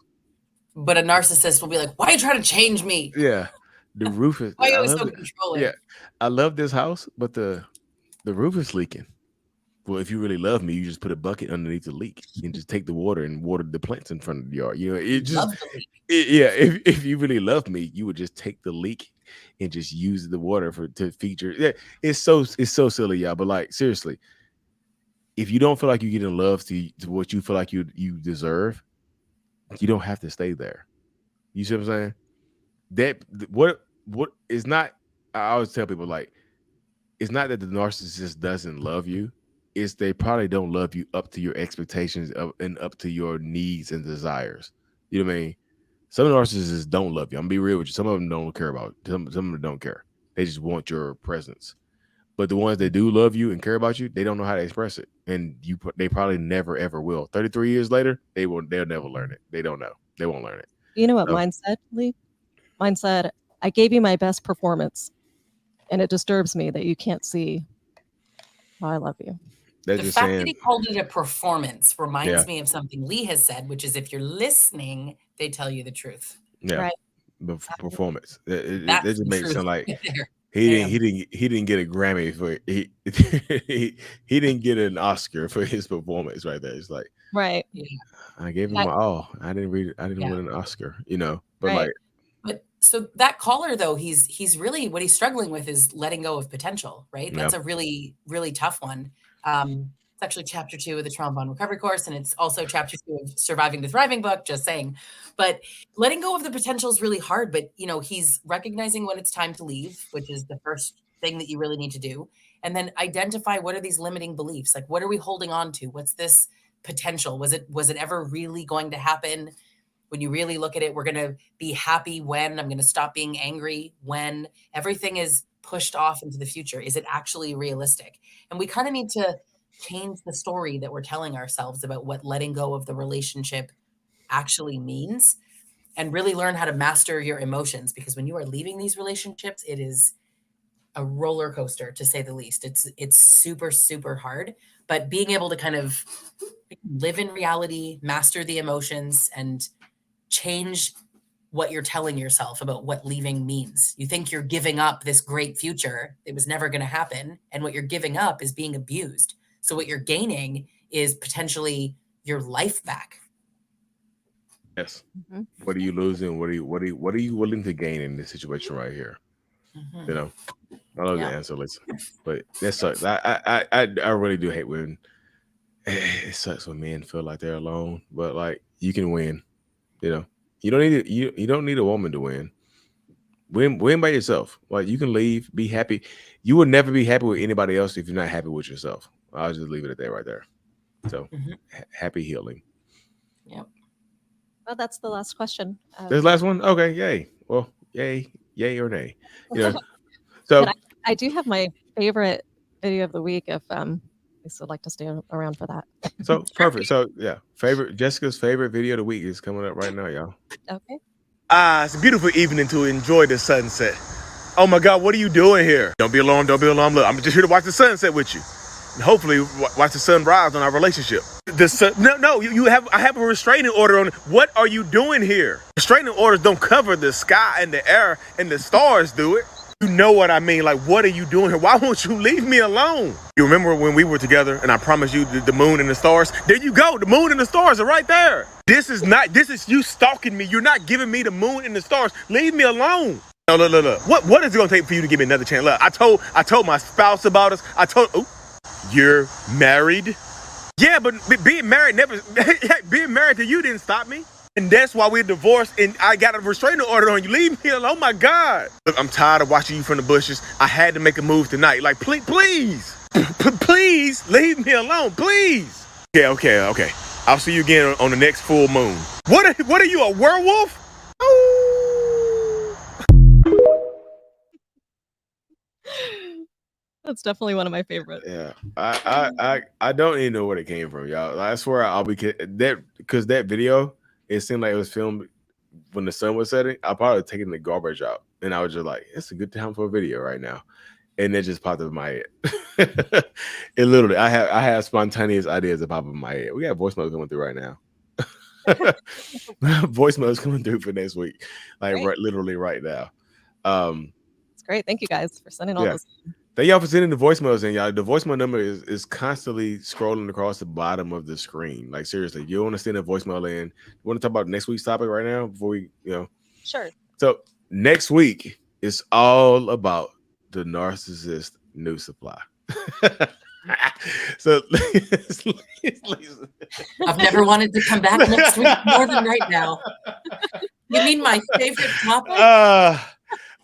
But a narcissist will be like, "Why are you trying to change me? Yeah, the roof is. Why are you I always love so it. controlling?" Yeah, I love this house, but the roof is leaking. Well, if you really love me, you just put a bucket underneath the leak and just take the water and water the plants in front of the yard. You know, it just Love the leak. yeah. If you really love me, you would just take the leak and just use the water to feature. Yeah, it's so silly, y'all. But like seriously, if you don't feel like you're getting love to what you feel like you deserve, you don't have to stay there. You see what I'm saying? What is not. I always tell people like it's not that the narcissist doesn't love you. It's they probably don't love you up to your expectations and up to your needs and desires. You know what I mean? Some narcissists don't love you. I'm gonna be real with you. Some of them don't care about some of them don't care. They just want your presence. But the ones that do love you and care about you, they don't know how to express it, and they probably never ever will. 33 years later, they'll never learn it. They don't know. They won't learn it. You know what So, mine said, Lee? Mine said, I gave you my best performance, and it disturbs me that you can't see how I love you. they're The just fact that saying, he called it a performance reminds yeah, me of something Lee has said, which is if you're listening, they tell you the truth. yeah, Right. but performance. It That's just the makes it truth sound like right there. he Damn. didn't get a Grammy for he didn't get an Oscar for his performance right there. It's like Right. Yeah. I gave him That- my all. I didn't Yeah. win an Oscar, you know. But Right. like But so that caller though, he's really what he's struggling with is letting go of potential, right? That's yeah, a really, really tough one. It's actually chapter 2 of the Trauma Bond Recovery course, and it's also chapter 2 of Surviving the Thriving book, just saying. But letting go of the potential is really hard. But you know, he's recognizing when it's time to leave, which is the first thing that you really need to do. And then identify what are these limiting beliefs? Like what are we holding on to? What's this potential? Was it ever really going to happen? When you really look at it, we're going to be happy when I'm going to stop being angry when everything is pushed off into the future. Is it actually realistic? And we kind of need to change the story that we're telling ourselves about what letting go of the relationship actually means and really learn how to master your emotions, because when you are leaving these relationships, it is a roller coaster to say the least. It's super, super hard, but being able to kind of live in reality, master the emotions, and change what you're telling yourself about what leaving means. You think you're giving up this great future. It was never going to happen. And what you're giving up is being abused. So what you're gaining is potentially your life back. yes. Mhm. What are you losing? What are you willing to gain in this situation right here? Mhm. You know, I love Yeah. the answer, listen, but that sucks. I really do hate when it sucks when men feel like they're alone. But like you can win. You know, you don't need you don't need a woman to win. Win by yourself. Like you can leave, be happy. You will never be happy with anybody else if you're not happy with yourself. I'll just leave it at that right there. So Mhm. happy healing. Yep. Well, that's the last question. This last one, okay, yay. Well, yay or nay. You know, so But I do have my favorite video of the week if you still like to stay around for that. so perfect. So yeah, Jessica's favorite video of the week is coming up right now, y'all. Okay. It's a beautiful evening to enjoy the sunset. Oh my God, what are you doing here? Don't be alarmed, don't be alarmed. Look, I'm just here to watch the sunset with you. And hopefully watch the sun rise on our relationship. The sun, no, I have a restraining order on. What are you doing here? Restraining orders don't cover the sky and the air and the stars do it. You know what I mean? Like, what are you doing here? Why won't you leave me alone? You remember when we were together and I promised you the moon and the stars? There you go. The moon and the stars are right there. This is you stalking me. You're not giving me the moon and the stars. Leave me alone. No, look. What is it gonna take for you to give me another chance? Look, I told my spouse about us. You're married? Yeah, but being married being married to you didn't stop me. And that's why we're divorced and I got a restraining order on you. Leave me alone. Oh my God. Look, I'm tired of watching you from the bushes. I had to make a move tonight. Like, please, please leave me alone, please. Okay. I'll see you again on the next full moon. What are you, a werewolf? Oh. That's definitely one of my favorites. Yeah, I don't even know where it came from, y'all. I swear I'll be that because that video it seemed like it was filmed when the sun was setting. I probably taking the garbage out, and I was just like, "It's a good time for a video right now," and it just popped up in my head. It literally, I have spontaneous ideas that pop up in my head. We got voicemails coming through right now. Voicemails coming through for next week, like literally right now. It's great. Thank you guys for sending all Yeah. those. Thank y'all for sending the voicemails in, y'all. The voicemail number is constantly scrolling across the bottom of the screen. Like seriously, you want to send a voicemail in. You want to talk about next week's topic right now before we, Sure. So next week is all about the narcissist new supply. So I've never wanted to come back next week more than right now. You mean my favorite topic?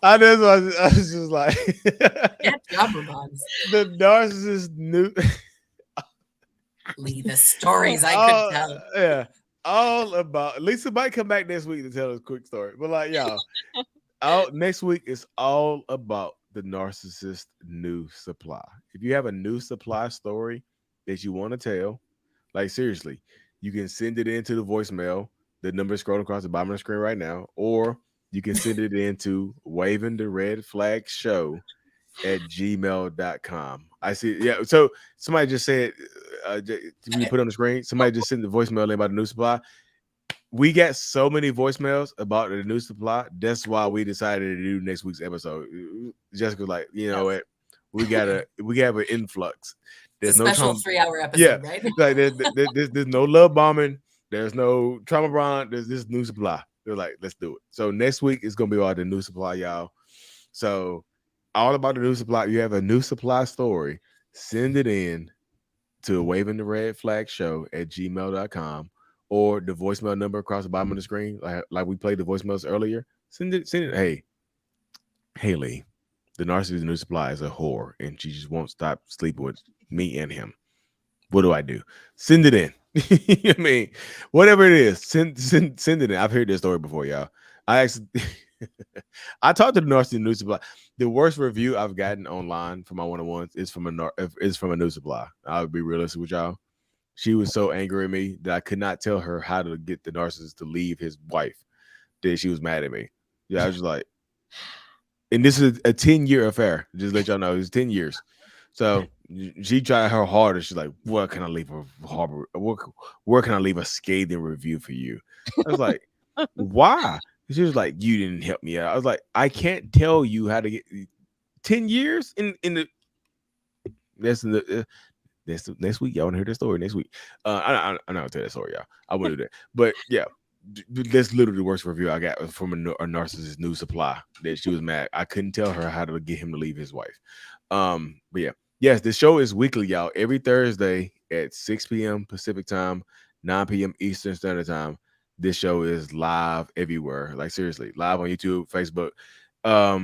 I was just like, Get job, Ramones. the narcissist new. The stories I could tell. Yeah, all about. Lisa might come back next week to tell us a quick story, but like y'all, next week is all about the narcissist new supply. If you have a new supply story that you want to tell, like seriously, you can send it into the voicemail. The number is scrolling across the bottom of the screen right now, or you can send it into waving the red flag show at gmail.com. I see. Yeah. So somebody just said, you put on the screen, somebody just sent the voicemail in about the new supply. We got so many voicemails about the new supply. That's why we decided to do next week's episode. Jessica's like, you know what? We have an influx. There's a special 3-hour episode, right? Like there's no love bombing. There's no trauma bond. There's this new supply. They're like, let's do it. So next week is gonna be all the new supply, y'all. So all about the new supply. You have a new supply story, send it in to waving the red flag show at gmail.com or the voicemail number across the bottom of the screen. Like we played the voicemails earlier. Send it. Hey, Haley, the narcissist new supply is a whore and she just won't stop sleeping with me and him. What do I do? Send it in. I mean, whatever it is, send it in. I've heard this story before, y'all. I talked to the narcissist new supply. The worst review I've gotten online for my one-on-ones is from a new supply. I'll be realistic with y'all. She was so angry at me that I could not tell her how to get the narcissist to leave his wife. That she was mad at me. Yeah, I was just like, and this is a 10-year affair. Just let y'all know, it's 10 years. So she tried her hardest. She's like, "What can I leave a harbor? Where can I leave a scathing review for you?" I was like, "Why?" She was like, "You didn't help me out." I was like, "I can't tell you how to get 10 years in the." That's next week. Y'all want to hear the story next week? I'm not gonna tell that story, y'all. I wouldn't do that. But yeah, that's literally the worst review I got from a narcissist new supply. That she was mad. I couldn't tell her how to get him to leave his wife. But yeah. Yes, the show is weekly, y'all. Every Thursday at 6 p.m. Pacific time, 9 p.m. Eastern Standard Time. This show is live everywhere. Like seriously, live on YouTube, Facebook. I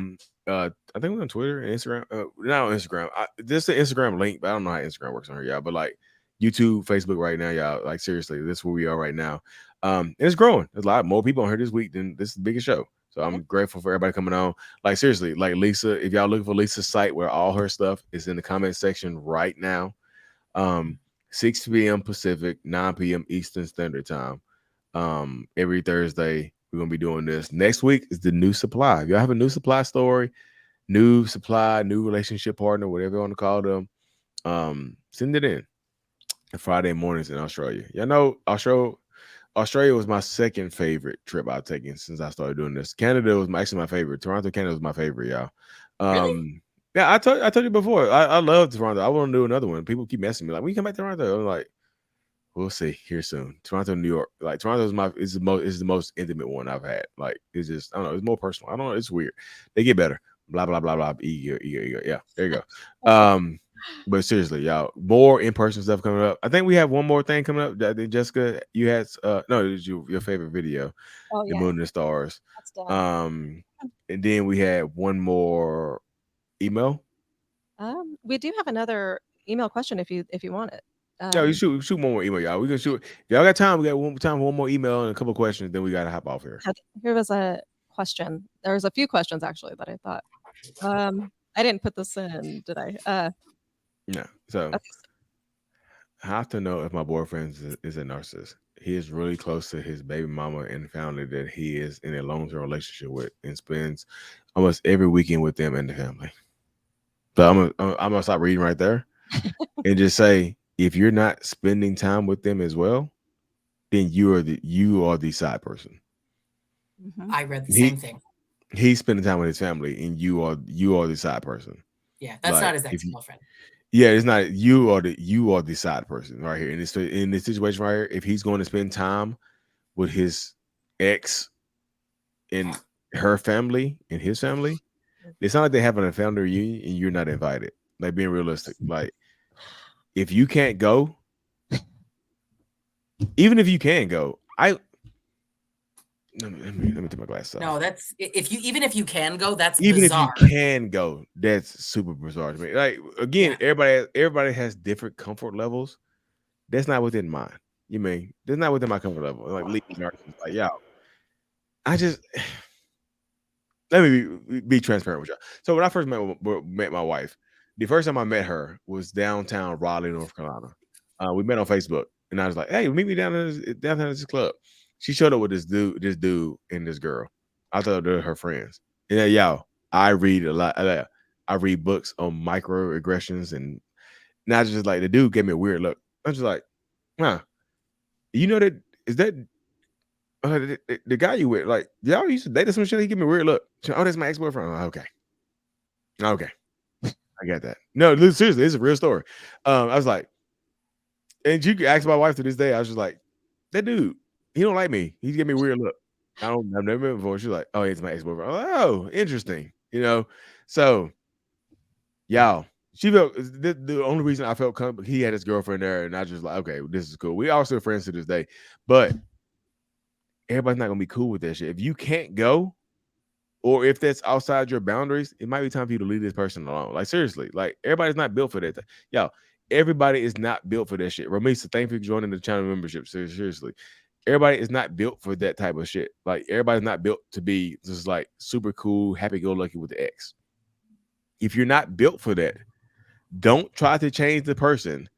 think we're on Twitter and Instagram. Not on Instagram. This is the Instagram link, but I don't know how Instagram works on here, y'all. But like YouTube, Facebook right now, y'all. Like seriously, this is where we are right now. And it's growing. There's a lot more people on here this week than this is the biggest show. So I'm grateful for everybody coming on. Like seriously, like Lisa, if y'all looking for Lisa's site where all her stuff is in the comment section right now. 6 p.m. Pacific, 9 p.m. Eastern Standard Time. Every Thursday, we're gonna be doing this. Next week is the new supply. If y'all have a new supply story, new supply, new relationship partner, whatever you want to call them, send it in. Friday mornings in Australia. Y'all know Australia was my second favorite trip I've taken since I started doing this. Canada was actually my favorite. Toronto, Canada was my favorite, y'all. Really? Yeah, I told you before. I love Toronto. I want to do another one. People keep messing me like, when you come back to Toronto, I'm like, we'll see here soon. Toronto, New York. Like Toronto is the most intimate one I've had. Like it's just, I don't know, it's more personal. I don't know, it's weird. They get better. Blah blah blah blah. Ego. Yeah, there you go. But seriously, y'all, more in-person stuff coming up. I think we have one more thing coming up. I think Jessica, you had no, it was your favorite video, The Moon and the Stars. That's done. And then we had one more email. We do have another email question if you want it. No, you shoot one more email, y'all. We can shoot. If y'all got time, we got time for one more email and a couple of questions. Then we gotta hop off here. Here was a question. There was a few questions actually that I thought. I didn't put this in, did I? No. So okay. I have to know if my boyfriend is a narcissist. he is really close to his baby mama and family that he is in a long-term relationship with, and spends almost every weekend with them and the family. So I'm gonna stop reading right there and just say, if you're not spending time with them as well, then you are the side person. I read the same thing. He's spending time with his family, and you are the side person. Yeah, that's Like, not his ex-girlfriend. Yeah, it's not. You are the side person right here in this situation right here. If he's going to spend time with his ex and her family and his family, it's not like they're having a family reunion and you're not invited. Like, being realistic, like, if you can't go, even if you can go, let me take my glasses off. No, that's even if you can go, that's Even bizarre. if you can go, that's super bizarre to me. Like, again, everybody has different comfort levels. That's not within mine. You mean that's not within my comfort level. Like, leaving narcissists, like, y'all. I just let me be transparent with y'all. So when I first met my wife, the first time I met her was downtown Raleigh, North Carolina. We met on Facebook, and I was like, "Hey, meet me downtown at this club." She showed up with this dude, and this girl. I thought they were her friends. And then, y'all, I read a lot. I read books on microaggressions, and not just like, the dude gave me a weird look. I was just like, "Huh? You know that is that the guy you with? Like, y'all used to date or some shit?" He give me a weird look. Oh, that's my ex-boyfriend. I'm like, okay, I got that. No, seriously, it's a real story. I was like, and you can ask my wife to this day. I was just like, that dude, he don't like me. He gave me a weird look. I've never met him before. She's like, oh, it's my ex-boyfriend. I'm like, oh, interesting. So y'all, she felt the only reason I felt comfortable. He had his girlfriend there, and I just like, okay, this is cool. We are still friends to this day, but everybody's not gonna be cool with that shit. If you can't go, or if that's outside your boundaries, it might be time for you to leave this person alone. Like, seriously, like, everybody's not built for that. Yo, everybody is not built for that shit. Ramisa, thank you for joining the channel membership. Seriously, everybody is not built for that type of shit. Like, everybody's not built to be just like super cool, happy-go-lucky with the ex. If you're not built for that, don't try to change the person.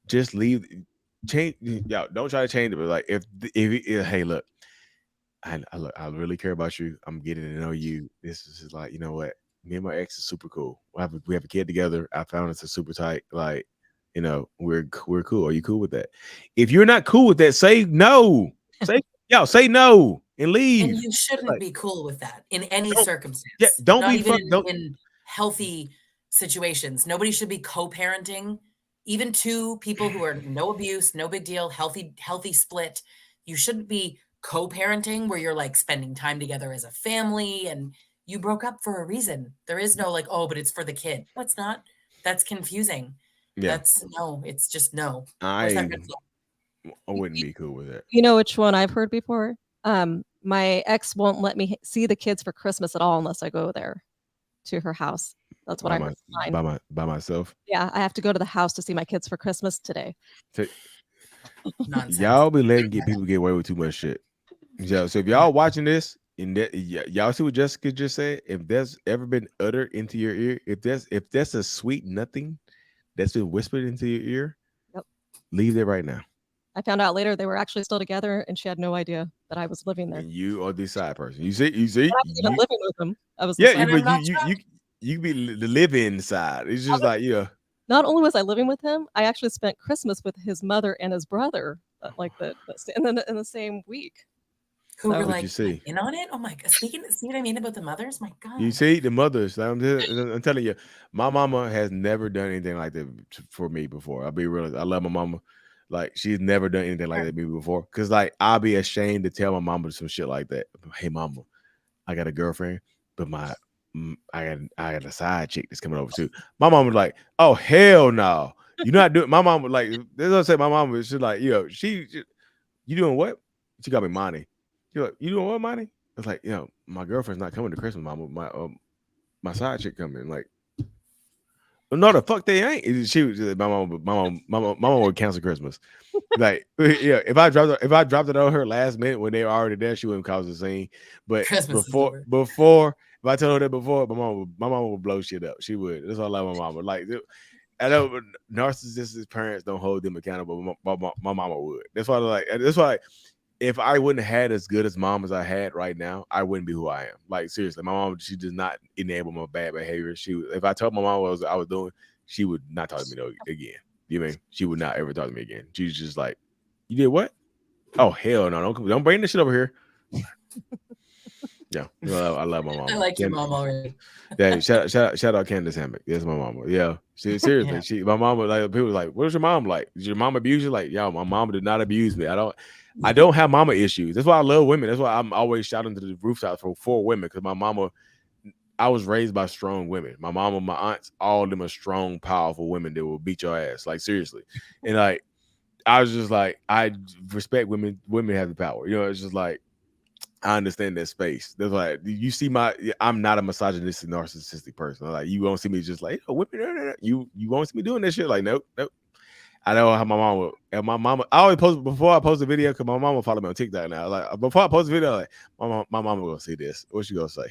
Just leave. Change. Yo, don't try to change it. But like, if hey, look. I really care about you. I'm getting to know you. This is just like, you know what? Me and my ex is super cool. We have a kid together. I found it's a super tight. Like, we're cool. Are you cool with that? If you're not cool with that, say no. Say no and leave. And you shouldn't be cool with that in any circumstance. Yeah, don't Not be even don't, in healthy situations. Nobody should be co-parenting. Even two people who are no abuse, no big deal, healthy split. You shouldn't be co-parenting where you're like spending time together as a family, and you broke up for a reason. There is no like, oh, but it's for the kid. No, it's not. That's confusing. Yeah. It's just no. I wouldn't be cool with that. You know which one I've heard before? My ex won't let me see the kids for Christmas at all unless I go there to her house. That's what I heard. By myself. Yeah, I have to go to the house to see my kids for Christmas today. Nonsense. Y'all be letting people get away with too much shit. So if y'all watching this, and y'all see what Jessica just said, if that's ever been uttered into your ear, if that's a sweet nothing that's been whispered into your ear, leave that right now. I found out later they were actually still together, and she had no idea that I was living there. And you are the side person. You see. I was even living with them. I was you be the live-in side. It's just like, yeah. Not only was I living with him, I actually spent Christmas with his mother and his brother, in the same week. Who were like, you see? in on it? Oh my God. See what I mean about the mothers? My God. You see the mothers. I'm telling you, my mama has never done anything like that for me before. I'll be real. I love my mama. Like, she's never done anything like that to me before. Cause like, I'll be ashamed to tell my mama some shit like that. Hey mama, I got a girlfriend, but I got a side chick that's coming over too. My mom was like, oh hell no. You're not doing. My mom was like, this is what I say. My mom was just like, you doing what? She got me money. You doing what, money? I was like, my girlfriend's not coming to Christmas, mama. My side chick coming. Like, no, the fuck they ain't. She was my mom would cancel Christmas. Like, yeah, if I dropped it on her last minute when they were already there, she wouldn't cause a scene. But Christmas before, if I told her that before, my mom would blow shit up. She would. That's all I love my mama. Like, I know but narcissistic parents don't hold them accountable. My mama would. That's why like that's why if I wouldn't have had as good as mom as I had right now, I wouldn't be who I am. Like seriously, my mom, she does not enable my bad behavior. If I told my mom what I was doing, she would not talk to me again. You mean she would not ever talk to me again? She's just like, you did what? Oh hell no! Don't bring this shit over here. Yeah, I love my mama. I like your mom already. Yeah, shout out Candace Hammock. That's my mama. Yeah, seriously, Yeah. my mama like people like, what's your mom like? Did your mom abuse you? Like, yo, my mama did not abuse me. I don't have mama issues. That's why I love women. That's why I'm always shouting to the rooftops for women because my mama. I was raised by strong women. My mama, my aunts, all of them are strong, powerful women that will beat your ass. Like seriously, and like I was just like, I respect women. Women have the power. You know, it's just like. I understand that space. That's why you see I'm not a misogynistic, narcissistic person. Like you won't see me just like, oh, whipping. You won't see me doing that shit. Like nope. I know how my mama. And my mama. I always post before I post a video because my mama follow me on TikTok now. Like before I post a video, like my mama gonna see this. What she gonna say?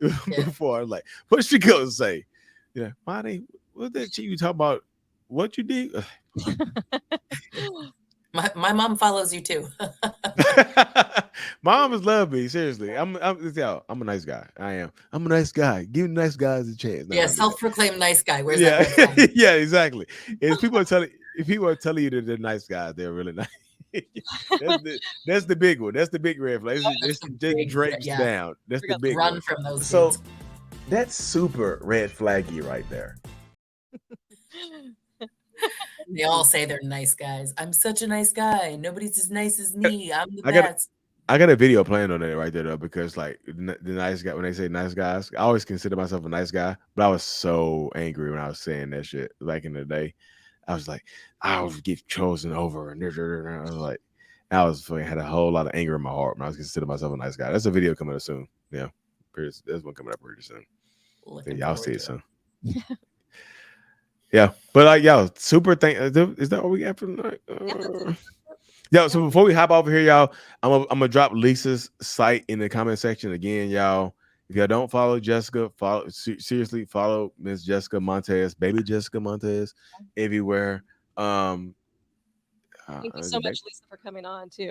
Before I was like, what she gonna say? Yeah, Monty, what that shit you talking about? What you did? My mom follows you too. Moms love me. Seriously, I'm a nice guy. I am. I'm a nice guy. Give nice guys a chance. No, Yeah, self-proclaimed nice guy. Where's yeah, that red flag? yeah, exactly. If people are telling you that they're nice guys, they're really nice. that's the big one. That's the big red flag. It's just drapes down. That's the big run one. from those. So dudes. that's super red flaggy right there. They all say they're nice guys. I'm such a nice guy. Nobody's as nice as me. I'm the I got- best. I got a video planned on that right there though, because like the nice guy, when they say nice guys, I always consider myself a nice guy, but I was so angry when I was saying that shit back in the day. I was like, I would get chosen over, and I was like, I was fucking had a whole lot of anger in my heart when I was considering myself a nice guy. That's a video coming up soon. Yeah, there's one coming up pretty soon. Y'all see it soon. Yeah, but like y'all, super thank. Is that what we got for tonight? Yo, so before we hop over here, y'all, I'm gonna drop Lisa's site in the comment section again, y'all. If y'all don't follow Jessica, seriously follow Miss Jessica Montez, baby Jessica Montez, everywhere. Thank you so much, Lisa, for coming on too.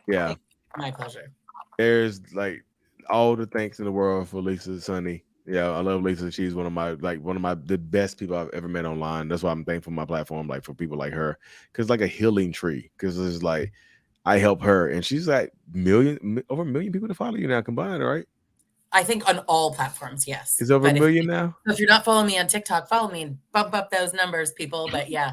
Yeah, my pleasure. There's like all the thanks in the world for Lisa Sonni. Yeah, I love Lisa. She's one of the best people I've ever met online. That's why I'm thankful for my platform, like for people like her, because like a healing tree. Because it's like I help her, and she's like over a million people to follow you now combined, right? I think on all platforms, yes. It's over a million now. So if you're not following me on TikTok, follow me and bump up those numbers, people. But yeah,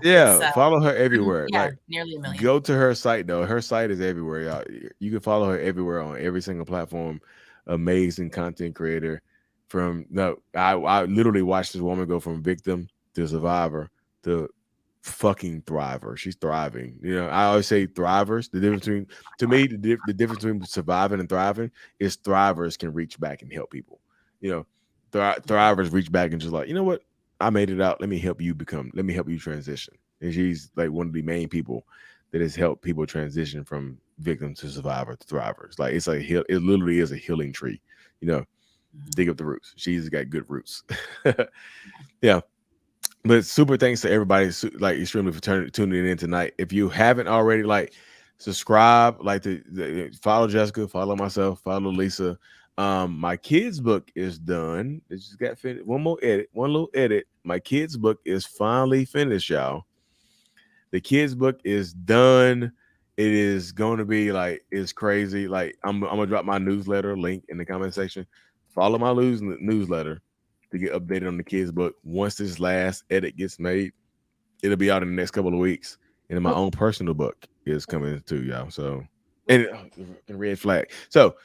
follow her everywhere. Yeah, like nearly a million. Go to her site though. Her site is everywhere, y'all. You can follow her everywhere on every single platform. Amazing content creator. I literally watched this woman go from victim to survivor to fucking thriver. She's thriving. You know, I always say thrivers. The difference between, to me, the difference between surviving and thriving is thrivers can reach back and help people. You know, thrivers reach back and just like, you know what, I made it out. Let me help you transition. And she's like one of the main people that has helped people transition from victim to survivor to thrivers. Like it literally is a healing tree. You know, dig up the roots. She's got good roots. Yeah. But super thanks to everybody, like extremely for tuning in tonight. If you haven't already, like subscribe, like follow Jessica, follow myself, follow Lisa. My kids' book is done. It just got finished. One little edit. My kids' book is finally finished, y'all. The kids' book is done. It is going to be like, it's crazy. Like I'm gonna drop my newsletter link in the comment section. Follow my newsletter to get updated on the kids' book. Once this last edit gets made, it'll be out in the next couple of weeks. And then my own personal book is coming too, y'all. So, and red flag. So,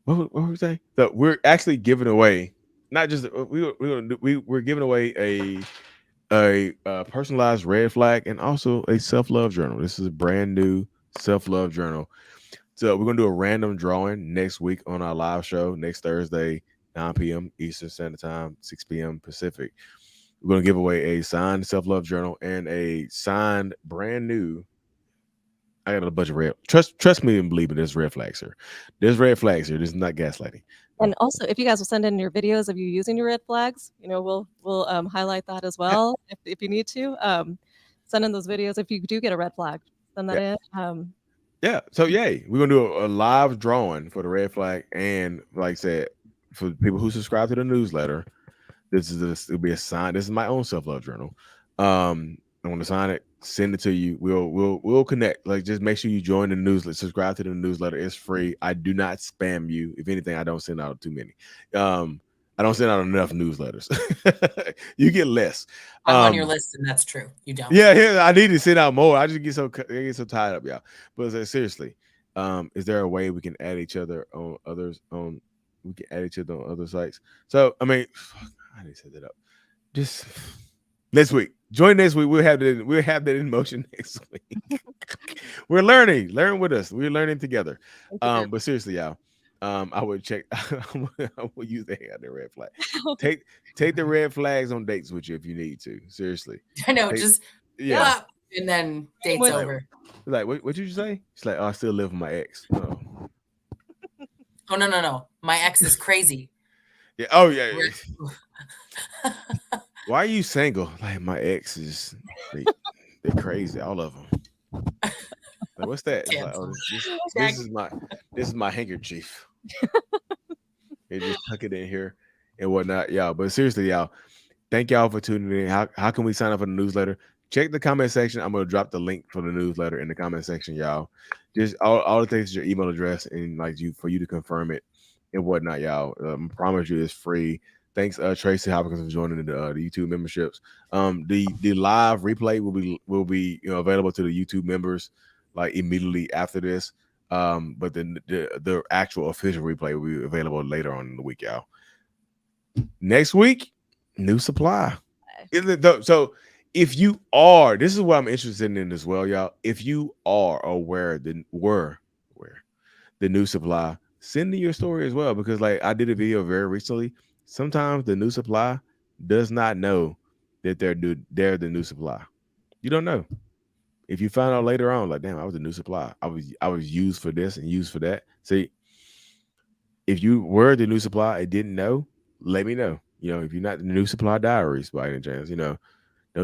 what were we saying? So we're actually giving away, not just we're giving away a personalized red flag and also a self-love journal. This is a brand new self-love journal. So we're gonna do a random drawing next week on our live show next Thursday, 9 p.m. Eastern Standard Time, 6 p.m. Pacific. We're gonna give away a signed self-love journal and a signed brand new I got a bunch of red. Trust me and believe me. There's red flags here. There's red flags here. This is not gaslighting. And also, if you guys will send in your videos of you using your red flags, we'll highlight that as well if you need to. Send in those videos if you do get a red flag. Send that in. Yeah. So yay, we're gonna do a live drawing for the red flag, and like I said, for people who subscribe to the newsletter, it'll be a sign. This is my own self-love journal. I want to sign it, send it to you. We'll connect. Like, just make sure you join the newsletter, subscribe to the newsletter. It's free. I do not spam you. If anything, I don't send out too many. I don't send out enough newsletters. You get less. I'm on your list, and that's true. You don't. Yeah. I need to send out more. I just get so tied up, y'all. But seriously, is there a way we can add each other on others on? We can add each other on other sites. So I mean, I need to set that up. Just next week. Join next week. We'll have that in motion next week. We're learning. Learn with us. We're learning together. But seriously, y'all. I would check. I would use the hang out the red flag. Take the red flags on dates with you if you need to. Seriously. I know. And then date's over. Like, what did you say? It's like, oh, I still live with my ex. Oh. Oh no. My ex is crazy. Yeah. Oh yeah. Why are you single? Like, my ex is they're crazy, all of them. Like, what's that? Like, oh, this is my handkerchief. They just tuck it in here and whatnot, y'all. But seriously, y'all, thank y'all for tuning in. How can we sign up for the newsletter? Check the comment section. I'm gonna drop the link for the newsletter in the comment section, y'all. Just all it takes is your email address and for you to confirm it and whatnot, y'all. I promise you, it's free. Thanks, Tracy Hopkins, for joining the YouTube memberships. The live replay will be available to the YouTube members like immediately after this. But then the actual official replay will be available later on in the week, y'all. Next week, new supply. So if you are, this is what I'm interested in as well, y'all. If you are aware the new supply, send in your story as well, because like I did a video very recently. Sometimes the new supply does not know that they're the new supply. You don't know. If you find out later on, like, damn, I was a new supply. I was used for this and used for that. See, if you were the new supply and didn't know, let me know. If you're not the new supply diaries by any chance, don't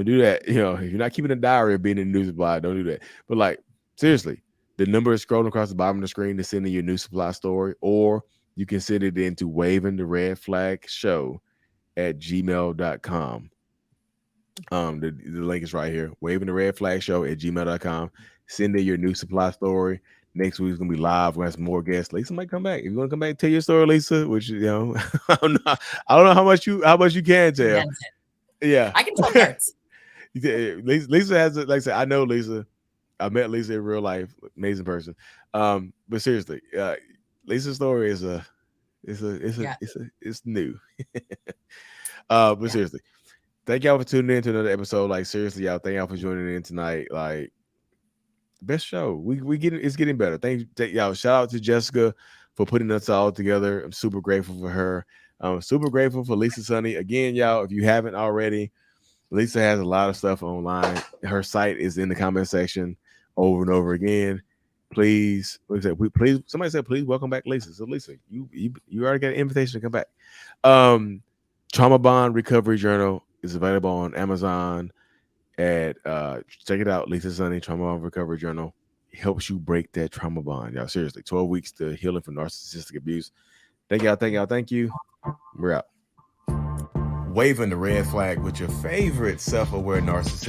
do that. If you're not keeping a diary of being in the new supply, don't do that. But like, seriously, the number is scrolling across the bottom of the screen to send in your new supply story, or you can send it into waving the red flag show at gmail.com. The link is right here. Waving the red flag show at gmail.com. Send in your new supply story. Next week's gonna be live. We're gonna have some more guests. Lisa might come back. If you want to come back, tell your story, Lisa. Which I don't know how much you can tell. Yeah, I can tell parts. Lisa has like I said, I know Lisa. I met Lisa in real life, amazing person. But seriously, Lisa's story is it's new. But seriously, thank y'all for tuning in to another episode. Like, seriously, y'all, thank y'all for joining in tonight. Like, best show. It's getting better. Thank y'all. Shout out to Jessica for putting us all together. I'm super grateful for her. I'm super grateful for Lisa Sonni. Again, y'all, if you haven't already, Lisa has a lot of stuff online. Her site is in the comment section over and over again. Please, somebody said, please welcome back Lisa. So Lisa, you already got an invitation to come back. Trauma Bond Recovery Journal is available on Amazon. Check it out, Lisa Sonni, Trauma Bond Recovery Journal. It helps you break that trauma bond, y'all. Seriously, 12 weeks to healing from narcissistic abuse. Thank you. We're out. Waving the red flag with your favorite self-aware narcissist.